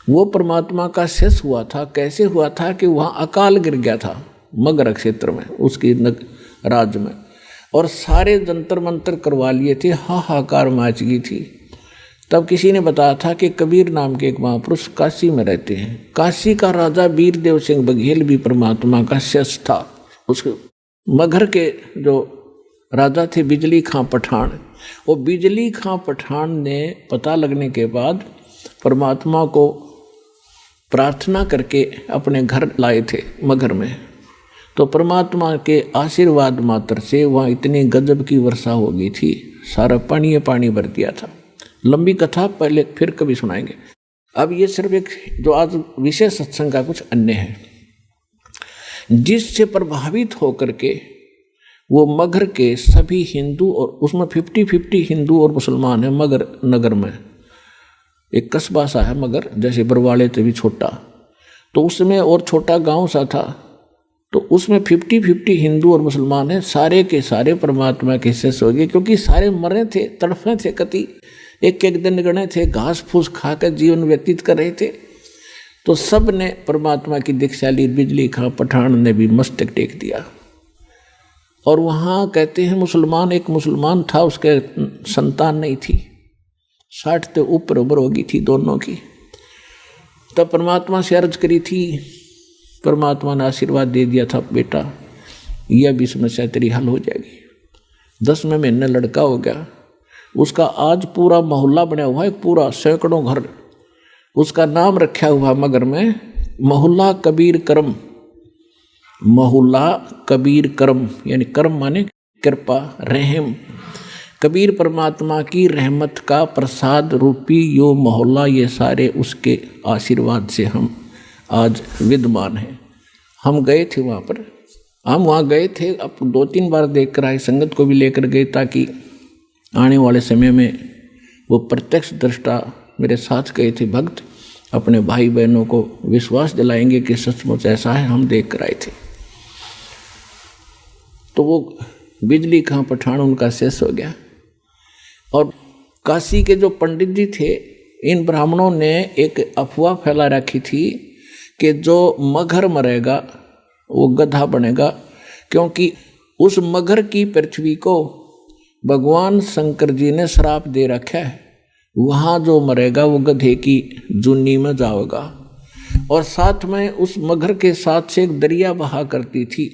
B: वो परमात्मा का शेष हुआ था। कैसे हुआ था कि वहाँ अकाल गिर गया था मगहर क्षेत्र में, उसकी राज्य में, और सारे जंतर मंतर करवा लिए थे, हाहाकार मच गई थी। तब किसी ने बताया था कि कबीर नाम के एक महापुरुष काशी में रहते हैं। काशी का राजा वीरदेव सिंह बघेल भी परमात्मा का शेष था। उसके मगहर के जो राजा थे बिजली खां पठान, वो बिजली खां पठान ने पता लगने के बाद परमात्मा को प्रार्थना करके अपने घर लाए थे मगहर में। तो परमात्मा के आशीर्वाद मात्र से वहाँ इतनी गजब की वर्षा हो गई थी, सारा पानी पानी भर दिया था। लंबी कथा पहले फिर कभी सुनाएंगे। अब ये सिर्फ एक जो आज विषय सत्संग का कुछ अन्य है, जिससे प्रभावित होकर के वो मगहर के सभी हिंदू, और उसमें 50-50 हिंदू और मुसलमान है मगहर नगर में। एक कस्बा सा है मगहर, जैसे बरवाड़े से भी छोटा, तो उसमें और छोटा गांव सा था। तो उसमें 50-50 हिंदू और मुसलमान हैं, सारे के सारे परमात्मा के शेष हो गए, क्योंकि सारे मरे थे, तड़फे थे, कति एक एक दिन गणे थे, घास फूस खाकर जीवन व्यतीत कर रहे थे। तो सब ने परमात्मा की दीक्षा ली। बिजली खां पठान ने भी मस्तक टेक दिया। और वहाँ कहते हैं मुसलमान, एक मुसलमान था, उसके संतान नहीं थी, 60 से ऊपर उम्र होगी थी दोनों की। तब परमात्मा से अर्ज करी थी, परमात्मा ने आशीर्वाद दे दिया था, बेटा यह भी समस्या तेरी हल हो जाएगी। 10वें महीने लड़का हो गया। उसका आज पूरा मोहल्ला बना हुआ है, पूरा सैकड़ों घर। उसका नाम रखा हुआ मगहर में मोहल्ला कबीर करम। मोहल्ला कबीर करम, यानी करम माने कृपा, रहम। कबीर परमात्मा की रहमत का प्रसाद रूपी यो मोहल्ला, ये सारे उसके आशीर्वाद से हम आज विद्यमान हैं। हम गए थे वहाँ पर, हम वहाँ गए थे, अब 2-3 बार देख कर आए, संगत को भी लेकर गए, ताकि आने वाले समय में वो प्रत्यक्ष दृष्टा मेरे साथ गए थे भक्त, अपने भाई बहनों को विश्वास दिलाएंगे कि सचमुच ऐसा है, हम देख कर आए थे। तो वो बिजली खां पठान उनका शेष हो गया। और काशी के जो पंडित जी थे, इन ब्राह्मणों ने एक अफवाह फैला रखी थी कि जो मगहर मरेगा वो गधा बनेगा, क्योंकि उस मगहर की पृथ्वी को भगवान शंकर जी ने श्राप दे रखा है। वहाँ जो मरेगा वो गधे की जुन्नी में जाएगा। और साथ में उस मगहर के साथ से एक दरिया बहा करती थी,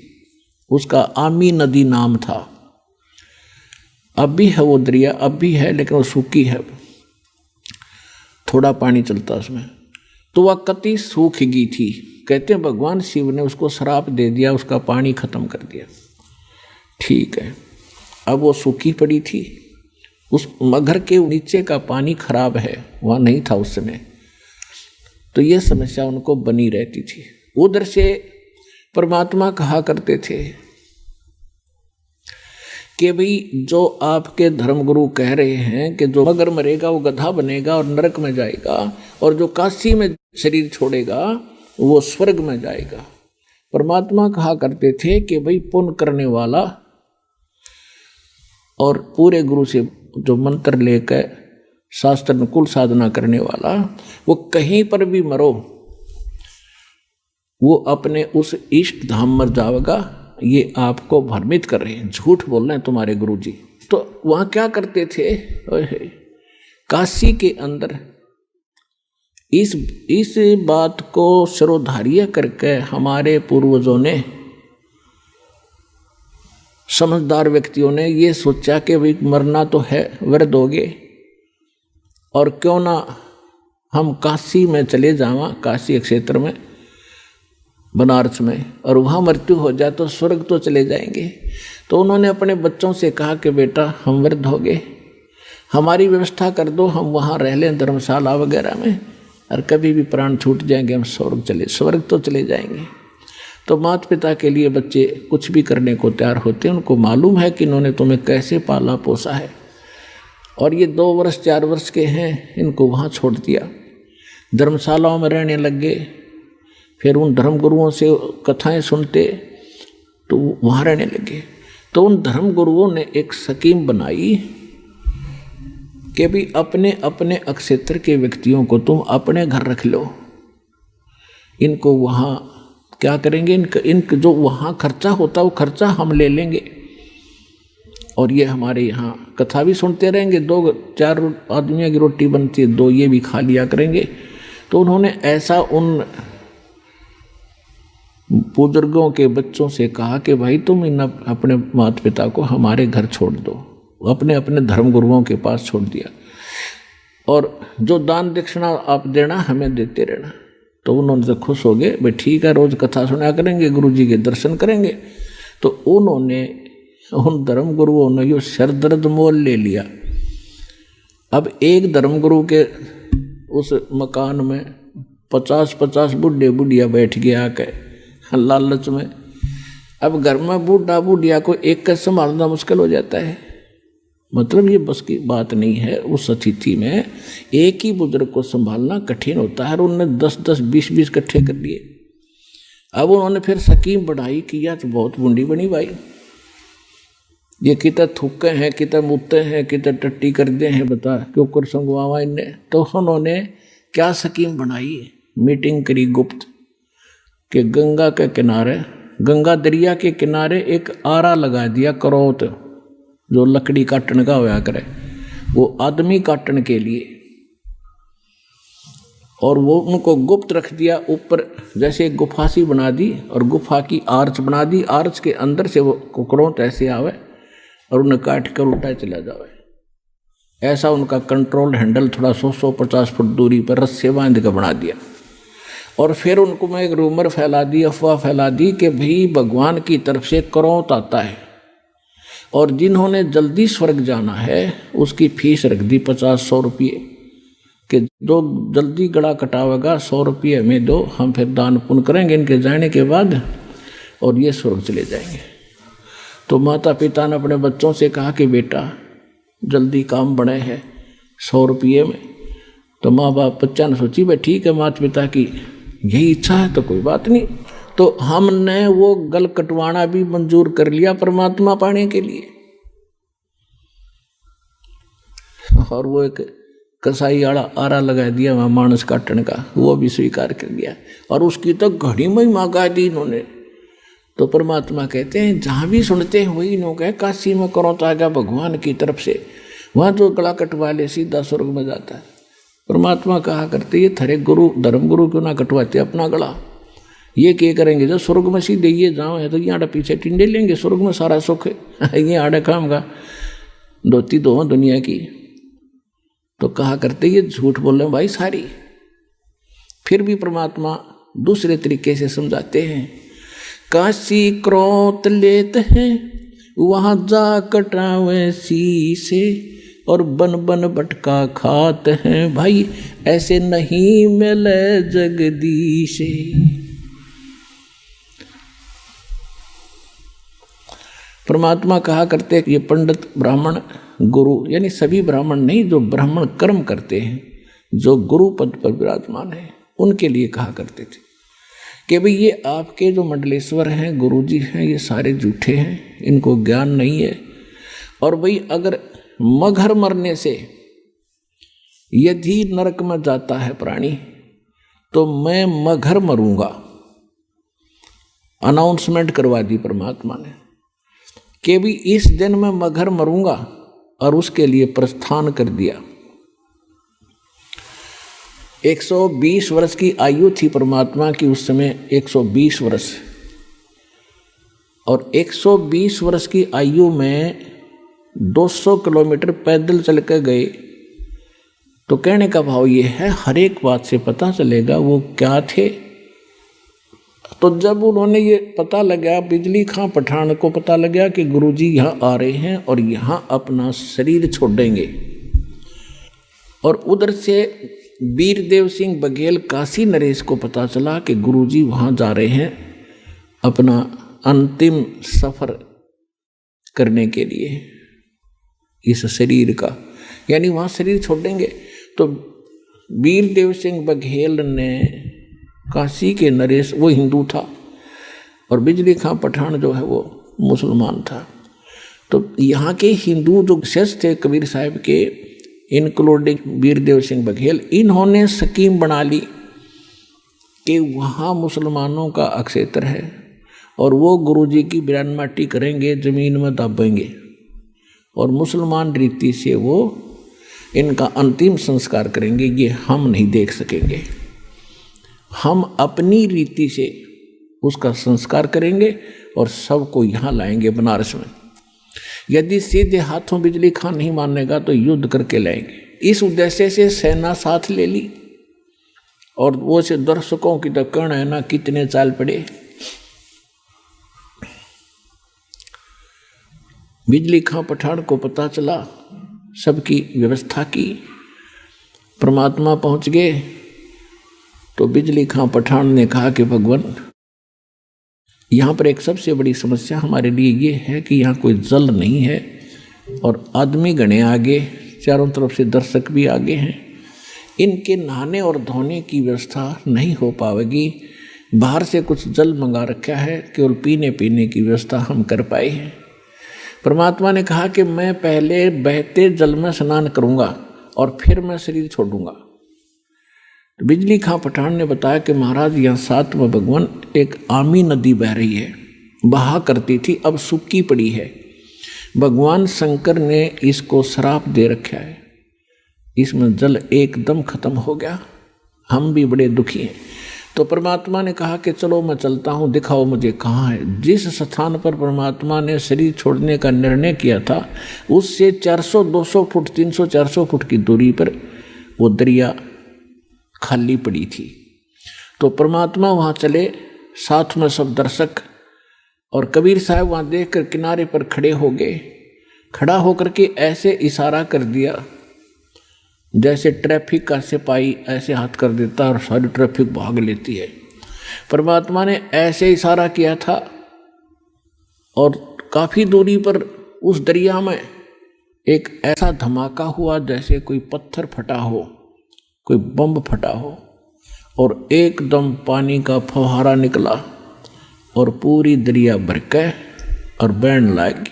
B: उसका आमी नदी नाम था। अब भी है वो दरिया, अब भी है, लेकिन वो सूखी है, थोड़ा पानी चलता उसमें। तो वह कति सूख गई थी। कहते हैं भगवान शिव ने उसको श्राप दे दिया, उसका पानी खत्म कर दिया। ठीक है, अब वो सूखी पड़ी थी। उस मगहर के नीचे का पानी खराब है, वहाँ नहीं था उस समय। तो ये समस्या उनको बनी रहती थी। उधर से परमात्मा कहा करते थे कि भाई जो आपके धर्मगुरु कह रहे हैं कि जो मगहर मरेगा वो गधा बनेगा और नरक में जाएगा, और जो काशी में शरीर छोड़ेगा वो स्वर्ग में जाएगा। परमात्मा कहा करते थे कि भाई पुण्य करने वाला और पूरे गुरु से जो मंत्र लेकर शास्त्र अनुकूल साधना करने वाला, वो कहीं पर भी मरो वो अपने उस इष्ट धाम में जाएगा। ये आपको भ्रमित कर रहे हैं, झूठ बोल रहे हैं तुम्हारे गुरुजी। तो वहाँ क्या करते थे, काशी के अंदर इस बात को सिरोधार्य करके हमारे पूर्वजों ने, समझदार व्यक्तियों ने ये सोचा कि भाई मरना तो है, वृद्ध हो गए और क्यों ना हम काशी में चले जावा, काशी क्षेत्र में, बनारस में, और वहाँ मृत्यु हो जाए तो स्वर्ग तो चले जाएंगे। तो उन्होंने अपने बच्चों से कहा कि बेटा हम वृद्ध हो गए, हमारी व्यवस्था कर दो, हम वहाँ रह लें धर्मशाला वगैरह में, और कभी भी प्राण छूट जाएंगे हम स्वर्ग तो चले जाएंगे। तो माता पिता के लिए बच्चे कुछ भी करने को तैयार होते हैं। उनको मालूम है कि इन्होंने तुम्हें कैसे पाला पोसा है, और ये 2 वर्ष 4 वर्ष के हैं, इनको वहाँ छोड़ दिया। धर्मशालाओं में रहने लग गए, फिर उन धर्मगुरुओं से कथाएं सुनते तो वहाँ रहने लगे। तो उन धर्मगुरुओं ने एक स्कीम बनाई कि भी अपने अपने क्षेत्र के व्यक्तियों को तुम अपने घर रख लो, इनको वहाँ क्या करेंगे, इनका जो वहाँ खर्चा होता है वो खर्चा हम ले लेंगे, और ये हमारे यहाँ कथा भी सुनते रहेंगे। 2-4 आदमियों की रोटी बनती है, 2 ये भी खा लिया करेंगे। तो उन्होंने ऐसा उन बुजुर्गों के बच्चों से कहा कि भाई तुम इन अपने माता पिता को हमारे घर छोड़ दो, अपने अपने धर्मगुरुओं के पास छोड़ दिया, और जो दान दक्षिणा आप देना हमें देते रहना। तो उन्होंने तो खुश हो गए, भाई ठीक है, रोज कथा सुना करेंगे, गुरु जी के दर्शन करेंगे। तो उन्होंने उन धर्मगुरुओं ने यो सरदर्द मोल ले लिया। अब एक धर्मगुरु के उस मकान में 50-50 बुढ़े बुढ़िया बैठ गया आके लालच में। अब घर में बूढ़ा बुढ़िया को एक का संभालना मुश्किल हो जाता है, मतलब ये बस की बात नहीं है। उस अतिथि में एक ही बुजुर्ग को संभालना कठिन होता है, और उन्होंने 10-10 20-20 इकट्ठे कर लिए। अब उन्होंने फिर स्कीम बढ़ाई कि यार तो बहुत बूढ़ी बनी भाई, ये कितना थूके हैं, कितना मुत्ते हैं, कितना टट्टी कर दे हैं, बता क्यों कर संगवावा इनने। तो उन्होंने क्या स्कीम बनाई, मीटिंग करी गुप्त कि गंगा के किनारे, गंगा दरिया के किनारे एक आरा लगा दिया, करौत जो लकड़ी काटने का होया करे, वो आदमी काटने के लिए, और वो उनको गुप्त रख दिया। ऊपर जैसे एक गुफा सी बना दी, और गुफा की आर्च बना दी, आर्च के अंदर से वो करौत ऐसे आवे और उन्हें काट कर उल्टा चला जावे। ऐसा उनका कंट्रोल हैंडल थोड़ा 100-150 फुट दूरी पर रस्से बांध कर बना दिया। और फिर उनको मैं एक रूमर फैला दी, अफवाह फैला दी कि भाई भगवान की तरफ से करौत आता है, और जिन्होंने जल्दी स्वर्ग जाना है उसकी फीस रख दी 50-100 रुपये, कि जो जल्दी गला कटावेगा 100 रुपये हमें दो, हम फिर दान पुण्य करेंगे इनके जाने के बाद, और ये स्वर्ग चले जाएंगे। तो माता पिता ने अपने बच्चों से कहा कि बेटा जल्दी काम बने हैं 100 रुपये में। तो माँ बाप बच्चा ने सोची भाई ठीक है, माता पिता की यही इच्छा है तो कोई बात नहीं। तो हमने वो गल कटवाना भी मंजूर कर लिया परमात्मा पाने के लिए, और वो एक कसाई आरा लगा दिया वहाँ मानस काटने का, वो भी स्वीकार कर लिया, और उसकी तो घड़ी महिमा गा दी इन्होंने। तो परमात्मा कहते हैं जहाँ भी सुनते हैं वही लोग है, काशी में करौत आ गया भगवान की तरफ से, वहाँ तो गला कटवा ले सीधा स्वर्ग में जाता है। परमात्मा कहा करते ये थरे गुरु धर्मगुरु क्यों ना कटवाते अपना गला, ये क्या करेंगे जब स्वर्ग में सीधे ये जाओ है तो यहाँ पीछे टिंडे लेंगे, स्वर्ग में सारा सुख है, ये आड़े काम का धोती दो दुनिया की। तो कहा करते ये झूठ बोल रहे भाई सारी। फिर भी परमात्मा दूसरे तरीके से समझाते हैं, काशी क्रोत लेते हैं वहाँ जा कटावे शीशे, और बन बन भटका खाते हैं भाई ऐसे नहीं मिले जगदीशे। परमात्मा कहा करते ये पंडित ब्राह्मण गुरु, यानी सभी ब्राह्मण नहीं, जो ब्राह्मण कर्म करते हैं, जो गुरु पद पर विराजमान है, उनके लिए कहा करते थे कि भाई ये आपके जो मंडलेश्वर हैं, गुरुजी हैं, ये सारे झूठे हैं, इनको ज्ञान नहीं है। और भाई अगर मगर मरने से यदि नरक में जाता है प्राणी तो मैं मगर मरूंगा, अनाउंसमेंट करवा दी परमात्मा ने कि भी इस दिन मैं मगर मरूंगा, और उसके लिए प्रस्थान कर दिया। 120 वर्ष की आयु थी परमात्मा की उस समय, 120 वर्ष, और 120 वर्ष की आयु में 200 किलोमीटर पैदल चल कर गए, तो कहने का भाव ये है, हर एक बात से पता चलेगा वो क्या थे। तो जब उन्होंने ये पता लगा, बिजली खां पठान को पता लगा कि गुरुजी यहाँ आ रहे हैं और यहाँ अपना शरीर छोड़ेंगे, और उधर से वीरदेव सिंह बघेल काशी नरेश को पता चला कि गुरुजी वहाँ जा रहे हैं अपना अंतिम सफर करने के लिए इस शरीर का, यानी वहाँ शरीर छोड़ेंगे। तो वीरदेव सिंह बघेल ने काशी के नरेश, वो हिंदू था, और बिजली खां पठान जो है वो मुसलमान था। तो यहाँ के हिंदू जो शेष थे कबीर साहब के, इंक्लूडिंग वीरदेव सिंह बघेल, इन्होंने स्कीम बना ली कि वहाँ मुसलमानों का अक्षेत्र है और वो गुरुजी की बिरान माटी करेंगे, ज़मीन में दबेंगे, और मुसलमान रीति से वो इनका अंतिम संस्कार करेंगे। ये हम नहीं देख सकेंगे, हम अपनी रीति से उसका संस्कार करेंगे और सबको यहाँ लाएंगे बनारस में। यदि सीधे हाथों बिजली खां नहीं मानेगा तो युद्ध करके लाएंगे। इस उद्देश्य से सेना साथ ले ली, और वो से दर्शकों की तो कहना है ना कितने चाल पड़े। बिजली खां पठान को पता चला, सबकी व्यवस्था की, परमात्मा पहुंच गए। तो बिजली खां पठान ने कहा कि भगवान, यहाँ पर एक सबसे बड़ी समस्या हमारे लिए ये है कि यहाँ कोई जल नहीं है और आदमी गणे आगे, चारों तरफ से दर्शक भी आगे हैं, इनके नहाने और धोने की व्यवस्था नहीं हो पाएगी। बाहर से कुछ जल मंगा रखा है, केवल पीने की व्यवस्था हम कर पाए हैं। परमात्मा ने कहा कि मैं पहले बहते जल में स्नान करूँगा और फिर मैं शरीर छोड़ूंगा। तो बिजली खां पठान ने बताया कि महाराज, यहाँ साथ में भगवान एक आमी नदी बह रही है, बहा करती थी, अब सूखी पड़ी है। भगवान शंकर ने इसको श्राप दे रखा है, इसमें जल एकदम खत्म हो गया, हम भी बड़े दुखी हैं। तो परमात्मा ने कहा कि चलो मैं चलता हूँ, दिखाओ मुझे कहाँ है। जिस स्थान पर परमात्मा ने शरीर छोड़ने का निर्णय किया था, उससे 400-200 फुट 300-400 फुट की दूरी पर वो दरिया खाली पड़ी थी। तो परमात्मा वहाँ चले, साथ में सब दर्शक, और कबीर साहब वहाँ देखकर किनारे पर खड़े हो गए। खड़ा होकर के ऐसे इशारा कर दिया जैसे ट्रैफिक का सिपाही ऐसे हाथ कर देता और सारी ट्रैफिक भाग लेती है। परमात्मा ने ऐसे इशारा किया था, और काफ़ी दूरी पर उस दरिया में एक ऐसा धमाका हुआ जैसे कोई पत्थर फटा हो, कोई बम फटा हो, और एकदम पानी का फव्वारा निकला और पूरी दरिया भर के और बहने लगी।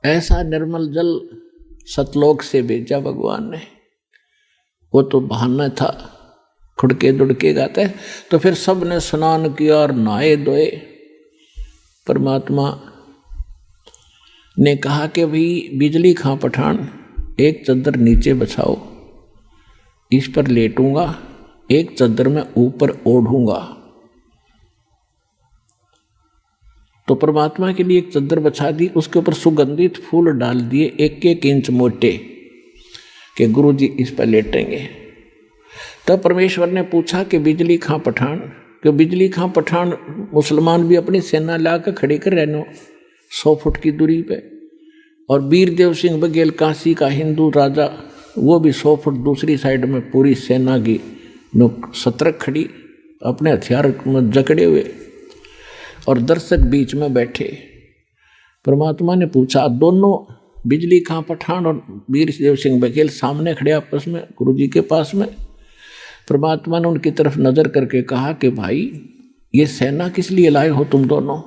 B: ऐसा निर्मल जल सतलोक से भेजा भगवान ने। वो तो बहाना था, खुड़के दुड़के गाते। तो फिर सब ने स्नान किया और नहाए धोए। परमात्मा ने कहा कि भाई बिजली खां पठान, एक चद्दर नीचे बछाओ, इस पर लेटूंगा, एक चद्दर में ऊपर ओढ़ूंगा। तो परमात्मा के लिए एक चद्दर बछा दी, उसके ऊपर सुगंधित फूल डाल दिए 1-1 इंच मोटे, कि गुरु जी इस पर लेटेंगे। तब परमेश्वर ने पूछा कि बिजली खां पठान, कि बिजली खां पठान मुसलमान भी अपनी सेना लाकर खड़े कर रहना 100 फुट की दूरी पे, और वीरदेव सिंह बघेल काशी का हिंदू राजा, वो भी 100 फुट दूसरी साइड में पूरी सेना की सतर्क खड़ी, अपने हथियार में जकड़े हुए, और दर्शक बीच में बैठे। परमात्मा ने पूछा, दोनों बिजली खां पठान और वीरदेव सिंह बघेल सामने खड़े आपस में गुरु जी के पास में। परमात्मा ने उनकी तरफ नजर करके कहा कि भाई, ये सेना किस लिए लाए हो तुम दोनों?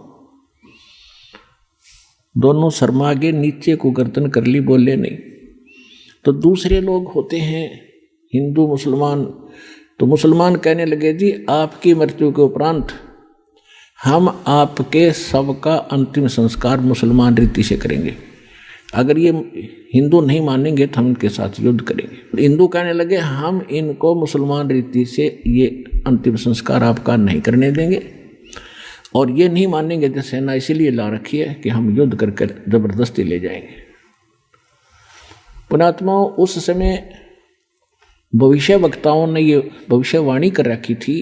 B: दोनों शर्मा के नीचे को गर्दन कर ली, बोले नहीं। तो दूसरे लोग होते हैं हिंदू मुसलमान, तो मुसलमान कहने लगे, जी आपकी मृत्यु के उपरांत हम आपके सबका अंतिम संस्कार मुसलमान रीति से करेंगे। अगर ये हिंदू नहीं मानेंगे तो हम इनके साथ युद्ध करेंगे। हिंदू कहने लगे, हम इनको मुसलमान रीति से ये अंतिम संस्कार आपका नहीं करने देंगे। और ये नहीं मानेंगे कि सेना इसीलिए ला रखी है कि हम युद्ध करके जबरदस्ती ले जाएंगे। पुणात्माओं, उस समय भविष्य वक्ताओं ने ये भविष्यवाणी कर रखी थी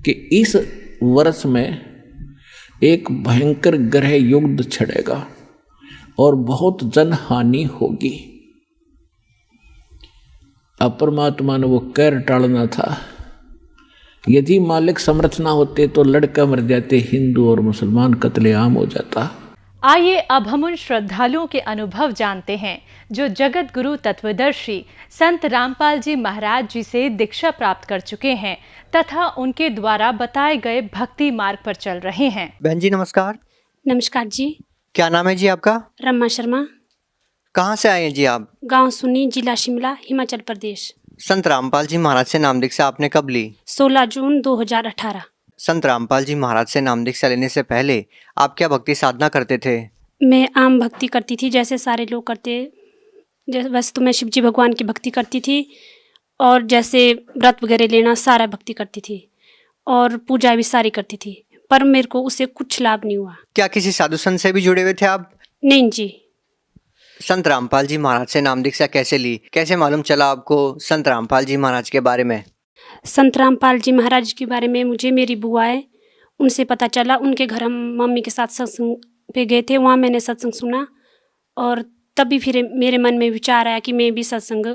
B: कि इस वर्ष में एक भयंकर ग्रह युद्ध छिड़ेगा और बहुत जनहानि होगी। अब परमात्मा ने वो कहर टालना था। यदि मालिक समर्थ ना होते तो लड़का मर जाते, हिंदू और मुसलमान कत्लेआम हो जाता।
C: आइए अब हम उन श्रद्धालुओं के अनुभव जानते हैं जो जगत गुरु तत्वदर्शी संत रामपाल जी महाराज जी से दीक्षा प्राप्त कर चुके हैं तथा उनके द्वारा बताए गए भक्ति मार्ग पर चल रहे हैं।
D: बहन जी नमस्कार।
E: नमस्कार जी।
D: क्या नाम है जी आपका?
E: रमा शर्मा।
D: कहाँ से आए हैं जी आप?
E: गांव सुनी, जिला शिमला, हिमाचल प्रदेश।
D: संत रामपाल जी महाराज से नाम दीक्षा आपने कब ली?
E: 16 जून 2018।
D: संत रामपाल जी महाराज से नाम दीक्षा लेने से पहले आप क्या भक्ति साधना करते थे?
E: मैं आम भक्ति करती थी जैसे सारे लोग करते। जैसे बस तो मैं शिव जी भगवान की भक्ति करती थी और जैसे व्रत वगैरह लेना सारा भक्ति करती थी और पूजा भी सारी करती थी, पर मेरे को उससे कुछ लाभ नहीं हुआ।
D: क्या किसी साधु संत से भी जुड़े हुए थे आप?
E: नहीं जी।
D: संत रामपाल जी महाराज से नाम दीक्षा कैसे ली? कैसे मालूम चला आपको संत रामपाल जी महाराज के बारे में?
E: संत रामपाल जी महाराज के बारे में मुझे मेरी बुआ है उनसे पता चला। उनके घर हम मम्मी के साथ सत्संग पे गए थे, वहाँ मैंने सत्संग सुना और तभी फिर मेरे मन में विचार आया कि मैं भी सत्संग,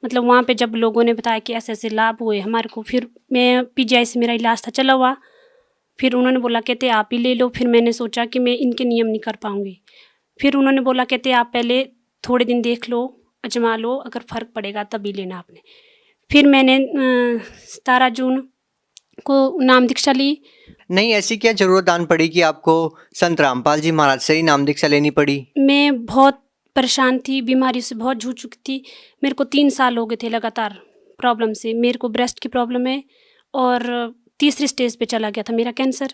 E: मतलब वहाँ पे जब लोगों ने बताया कि ऐसे ऐसे लाभ हुए हमारे को, फिर मैं पीजीआई से मेरा इलाज था चला हुआ, फिर उन्होंने बोला कहते आप ही ले लो। फिर मैंने सोचा कि मैं इनके नियम नहीं कर पाऊँगी। फिर उन्होंने बोला कहते आप पहले थोड़े दिन देख लो, अजमा लो, अगर फ़र्क पड़ेगा तभी लेना आपने। फिर मैंने 17 जून को नाम दीक्षा ली।
D: नहीं, ऐसी क्या जरूरत आन पड़ी कि आपको संत रामपाल जी महाराज से ही नाम दीक्षा लेनी पड़ी?
E: मैं बहुत परेशान थी, बीमारी से बहुत जूझ चुकी थी। मेरे को 3 साल हो गए थे लगातार प्रॉब्लम से। मेरे को ब्रेस्ट की प्रॉब्लम है और तीसरी स्टेज पे चला गया था मेरा कैंसर।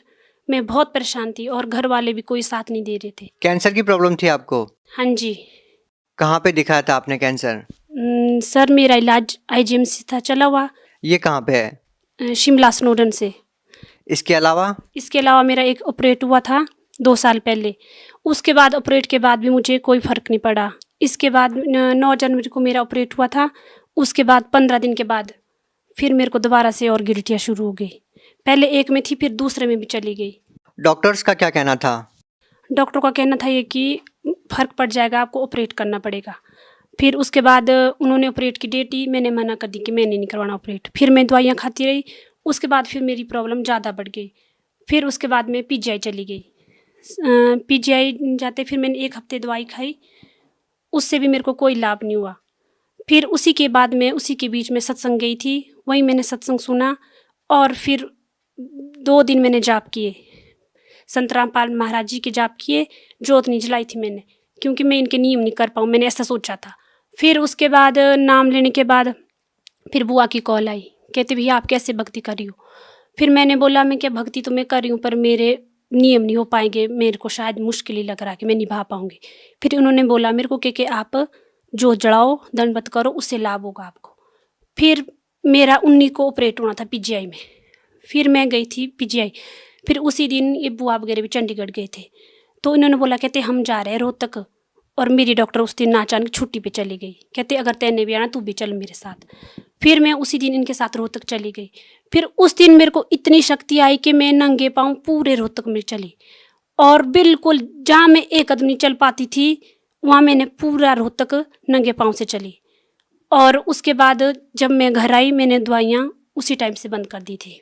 E: मैं बहुत परेशान थी और घर वाले भी कोई साथ नहीं दे रहे थे।
D: कैंसर की प्रॉब्लम थी आपको?
E: हाँ जी।
D: कहाँ पे दिखाया था आपने कैंसर?
E: सर मेरा इलाज IGMC था चला हुआ।
D: ये कहाँ पे है?
E: शिमला स्नोडन से।
D: इसके अलावा
E: मेरा एक ऑपरेट हुआ था 2 साल पहले। उसके बाद ऑपरेट के बाद भी मुझे कोई फ़र्क नहीं पड़ा। इसके बाद 9 जनवरी को मेरा ऑपरेट हुआ था। उसके बाद 15 दिन के बाद फिर मेरे को दोबारा से और गिल्टियाँ शुरू हो गई। पहले एक में थी, फिर दूसरे में भी चली गई।
D: डॉक्टर्स का क्या कहना था?
E: डॉक्टर का कहना था ये कि फ़र्क पड़ जाएगा, आपको ऑपरेट करना पड़ेगा। फिर उसके बाद उन्होंने ऑपरेट की डेट दी, मैंने मना कर दी कि मैंने नहीं करवाना ऑपरेट। फिर मैं दवाइयाँ खाती रही। उसके बाद फिर मेरी प्रॉब्लम ज़्यादा बढ़ गई। फिर उसके बाद मैं PGI चली गई। PGI जाते फिर मैंने 1 हफ्ते दवाई खाई, उससे भी मेरे को कोई लाभ नहीं हुआ। फिर उसी के बाद मैं उसी के बीच में सत्संग गई थी, वहीं मैंने सत्संग सुना और फिर 2 दिन मैंने जाप किए, संत रामपाल महाराज जी के जाप किए। जोत नहीं जलाई थी मैंने, क्योंकि मैं इनके नियम नहीं कर पाऊँ, मैंने ऐसा सोचा था। फिर उसके बाद नाम लेने के बाद फिर बुआ की कॉल आई, कहते भैया आप कैसे भक्ति कर रही हो? फिर मैंने बोला मैं क्या भक्ति तो मैं कर रही हूँ, पर मेरे नियम नहीं हो पाएंगे, मेरे को शायद मुश्किल ही लग रहा है कि मैं निभा पाऊँगी। फिर उन्होंने बोला मेरे को कि आप जो जड़ाओ, दंडवत करो, उससे लाभ होगा आपको। फिर मेरा 19 को ऑपरेट होना था PGI में। फिर मैं गई थी PGI। फिर उसी दिन ये बुआ वगैरह भी चंडीगढ़ गए थे, तो इन्होंने बोला कहते हम जा रहे हैं रोहतक। और मेरी डॉक्टर उस दिन अचानक छुट्टी पे चली गई, कहते अगर तैने भी आना तू भी चल मेरे साथ। फिर मैं उसी दिन इनके साथ रोहतक चली गई। फिर उस दिन मेरे को इतनी शक्ति आई कि मैं नंगे पाँव पूरे रोहतक में चली और बिल्कुल जहाँ मैं एक कदम नहीं चल पाती थी वहाँ मैंने पूरा रोहतक नंगे पाँव से चली। और उसके बाद जब मैं घर आई मैंने दवाइयाँ उसी टाइम से बंद कर दी थी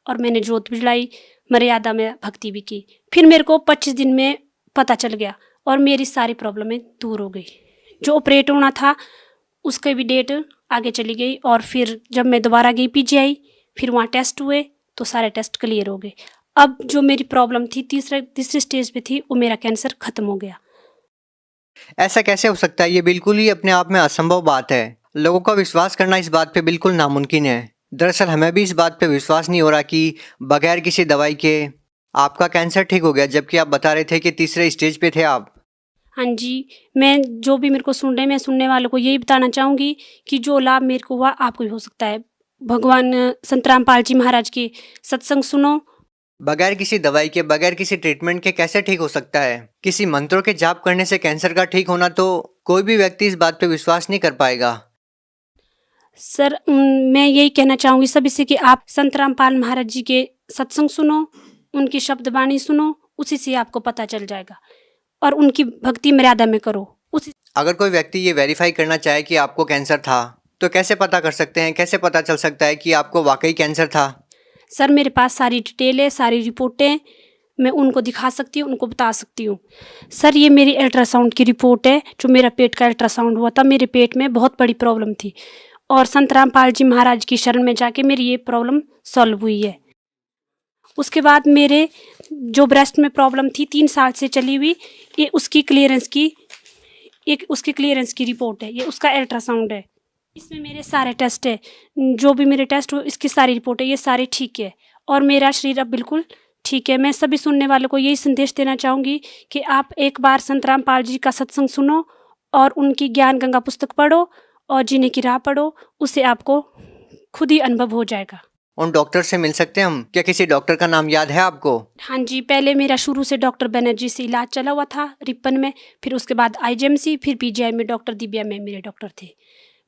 E: और मैंने जोत भी जलाई, मर्यादा में भक्ति भी की। फिर मेरे को 25 दिन में पता चल गया और मेरी सारी प्रॉब्लमें दूर हो गई। जो ऑपरेट होना था उसकी भी डेट आगे चली गई। और फिर जब मैं दोबारा गई PGI, फिर वहाँ टेस्ट हुए तो सारे टेस्ट क्लियर हो गए। अब जो मेरी प्रॉब्लम थी तीसरी स्टेज पे थी, वो मेरा कैंसर खत्म हो गया।
D: ऐसा कैसे हो सकता है? ये बिल्कुल ही अपने आप में असंभव बात है। लोगों का विश्वास करना इस बात पे बिल्कुल नामुमकिन है। दरअसल हमें भी इस बात पे विश्वास नहीं हो रहा कि बगैर किसी दवाई के आपका कैंसर ठीक हो गया, जबकि आप बता रहे थे कि तीसरे स्टेज पे थे आप।
E: हाँ जी, मैं जो भी मेरे को सुन रहे हैं, मैं सुनने वालों को यही बताना चाहूँगी कि जो लाभ मेरे को हुआ आपको भी हो सकता है। भगवान संत रामपाल जी महाराज के सत्संग सुनो,
D: बगैर किसी दवाई के, बगैर किसी ट्रीटमेंट के कैसे ठीक हो सकता है? किसी मंत्रों के जाप करने से कैंसर का ठीक होना तो कोई भी व्यक्ति इस बात पे विश्वास नहीं कर पाएगा।
E: सर मैं यही कहना चाहूँगी सभी से कि आप संत रामपाल महाराज जी के सत्संग सुनो, उनकी शब्द वाणी सुनो, उसी से आपको पता चल जाएगा और उनकी भक्ति मर्यादा में करो। उसी
D: अगर कोई व्यक्ति ये वेरीफाई करना चाहे कि आपको कैंसर था तो कैसे पता कर सकते हैं, कैसे पता चल सकता है कि आपको वाकई कैंसर था?
E: सर मेरे पास सारी डिटेल है, सारी रिपोर्टें मैं उनको दिखा सकती हूँ, उनको बता सकती हूँ। सर ये मेरी अल्ट्रासाउंड की रिपोर्ट है, जो मेरा पेट का अल्ट्रासाउंड हुआ था। मेरे पेट में बहुत बड़ी प्रॉब्लम थी और संत रामपाल जी महाराज की शरण में जाके मेरी ये प्रॉब्लम सॉल्व हुई है। उसके बाद मेरे जो ब्रेस्ट में प्रॉब्लम थी 3 साल से चली हुई, ये उसकी क्लियरेंस की रिपोर्ट है, ये उसका अल्ट्रासाउंड है। इसमें मेरे सारे टेस्ट है, जो भी मेरे टेस्ट हुए इसकी सारी रिपोर्ट है, ये सारे ठीक है और मेरा शरीर अब बिल्कुल ठीक है। मैं सभी सुनने वालों को यही संदेश देना चाहूँगी कि आप एक बार संत रामपाल जी का सत्संग सुनो और उनकी ज्ञान गंगा पुस्तक पढ़ो और जीने की राह पढ़ो, उससे आपको खुद ही अनुभव हो जाएगा।
D: उन डॉक्टर से मिल सकते हैं हम? क्या किसी डॉक्टर का नाम याद है आपको?
E: हाँ जी, पहले मेरा शुरू से डॉक्टर बनर्जी से इलाज चला हुआ था रिपन में, फिर उसके बाद IGMC, फिर PGI में डॉक्टर दिव्या में मेरे डॉक्टर थे,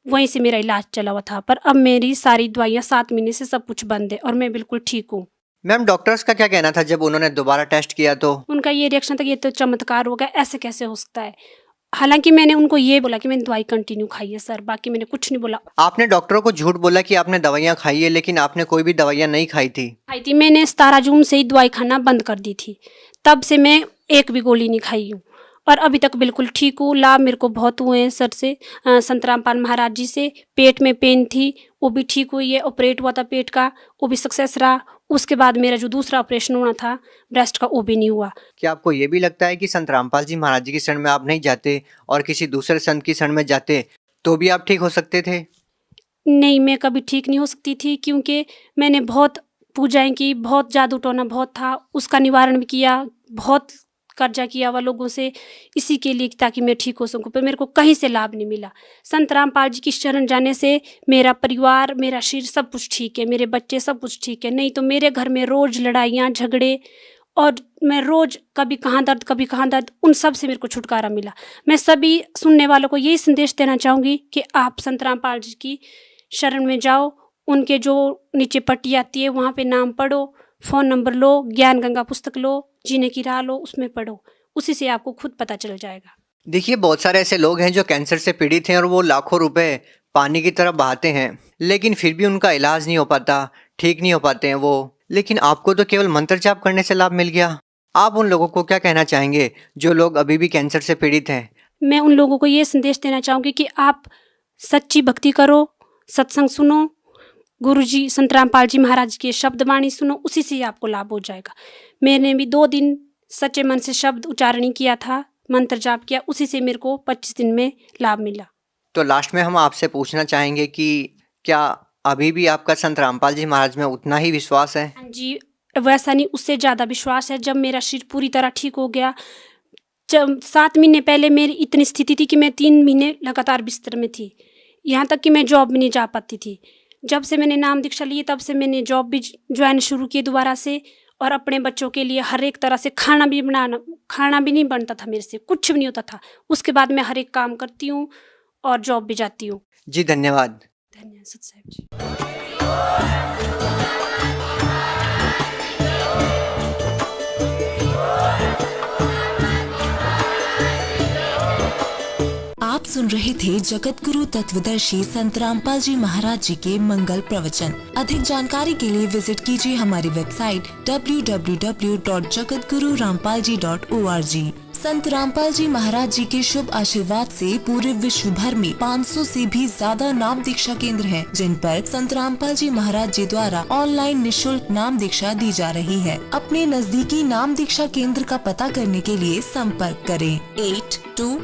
E: वहीं से मेरा इलाज चला हुआ था। पर अब मेरी सारी दवाइयाँ 7 महीने से सब कुछ बंद है और मैं बिल्कुल ठीक हूँ।
D: मैम डॉक्टर्स का क्या कहना था जब उन्होंने दोबारा टेस्ट किया तो?
E: उनका ये रिएक्शन था कि ये तो चमत्कार हो गया, ऐसे कैसे हो सकता है। हालांकि मैंने उनको ये बोला कि मैंने दवाई कंटिन्यू खाई है सर, बाकी मैंने कुछ नहीं बोला।
D: आपने डॉक्टरों को झूठ बोला कि आपने दवाइयाँ खाई है, लेकिन आपने कोई भी दवाइयाँ नहीं खाई थी।
E: मैंने 17 जून से ही दवाई खाना बंद कर दी थी, तब से मैं एक भी गोली नहीं खाई हूँ और अभी तक बिल्कुल ठीक हूँ। लाभ मेरे को बहुत हुए हैं सर से, संत रामपाल महाराज जी से। पेट में पेन थी वो भी ठीक हुई है, ऑपरेट हुआ था पेट का, वो भी सक्सेस रहा। उसके बाद मेरा जो दूसरा ऑपरेशन होना था ब्रेस्ट का, वो भी नहीं हुआ।
D: क्या आपको ये भी लगता है कि संत रामपाल जी महाराज जी की शरण में आप नहीं जाते और किसी दूसरे संत की शरण में जाते तो भी आप ठीक हो सकते थे?
E: नहीं, मैं कभी ठीक नहीं हो सकती थी, क्योंकि मैंने बहुत पूजाएं की, बहुत जादू टोना बहुत था, उसका निवारण भी किया, बहुत कर्जा किया हुआ लोगों से इसी के लिए ताकि मैं ठीक हो सकूं, पर मेरे को कहीं से लाभ नहीं मिला। संत रामपाल जी की शरण जाने से मेरा परिवार, मेरा शरीर सब कुछ ठीक है, मेरे बच्चे सब कुछ ठीक है। नहीं तो मेरे घर में रोज लड़ाइयाँ झगड़े और मैं रोज कभी कहाँ दर्द, उन सब से मेरे को छुटकारा मिला। मैं सभी सुनने वालों को यही संदेश देना चाहूँगी कि आप संत रामपाल जी की शरण में जाओ, उनके जो नीचे पट्टी आती है वहाँ पे नाम पढ़ो, फ़ोन नंबर लो, ज्ञान गंगा पुस्तक लो, जीने की राह लो, उसमें पढ़ो, उसी से आपको खुद पता चल जाएगा।
D: देखिए बहुत सारे ऐसे लोग हैं जो कैंसर से पीड़ित हैं और वो लाखों रुपए पानी की तरह बहाते हैं, लेकिन फिर भी उनका इलाज नहीं हो पाता, ठीक नहीं हो पाते हैं वो। लेकिन आपको तो केवल मंत्र जाप करने से लाभ मिल गया। आप उन लोगों को क्या कहना चाहेंगे जो लोग अभी भी कैंसर से पीड़ित हैं?
E: मैं उन लोगों को ये संदेश देना चाहूँगी कि आप सच्ची भक्ति करो, सत्संग सुनो, गुरुजी संत रामपाल जी महाराज के शब्द वाणी सुनो, उसी से आपको लाभ हो जाएगा। मैंने भी 2 दिन सच्चे मन से शब्द उच्चारण किया था, मंत्र जाप किया, उसी से मेरे को 25 दिन में लाभ मिला।
D: तो लास्ट में हम आपसे पूछना चाहेंगे कि क्या अभी भी आपका संत रामपाल जी महाराज में उतना ही विश्वास है?
E: हाँ जी, वैसा नहीं, उससे ज़्यादा विश्वास है। जब मेरा शरीर पूरी तरह ठीक हो गया, जब 7 महीने पहले मेरी इतनी स्थिति थी कि मैं 3 महीने लगातार बिस्तर में थी, यहाँ तक कि मैं जॉब भी नहीं जा पाती थी। जब से मैंने नाम दीक्षा ली तब से मैंने जॉब भी ज्वाइन शुरू की दोबारा से, और अपने बच्चों के लिए हर एक तरह से खाना भी नहीं बनता था मेरे से, कुछ भी नहीं होता था। उसके बाद मैं हर एक काम करती हूँ और जॉब भी जाती हूँ।
D: जी धन्यवाद।
E: धन्यवाद सत साहब जी।
F: आप सुन रहे थे जगत गुरु तत्वदर्शी संत रामपाल जी महाराज जी के मंगल प्रवचन। अधिक जानकारी के लिए विजिट कीजिए हमारी वेबसाइट www.jagatgururampalji.org। संत रामपाल जी महाराज जी के शुभ आशीर्वाद से पूरे विश्व भर में 500 से भी ज्यादा नाम दीक्षा केंद्र हैं, जिन पर संत रामपाल जी महाराज जी द्वारा ऑनलाइन निशुल्क नाम दीक्षा दी जा रही है। अपने नजदीकी नाम दीक्षा केंद्र का पता करने के लिए संपर्क करें 82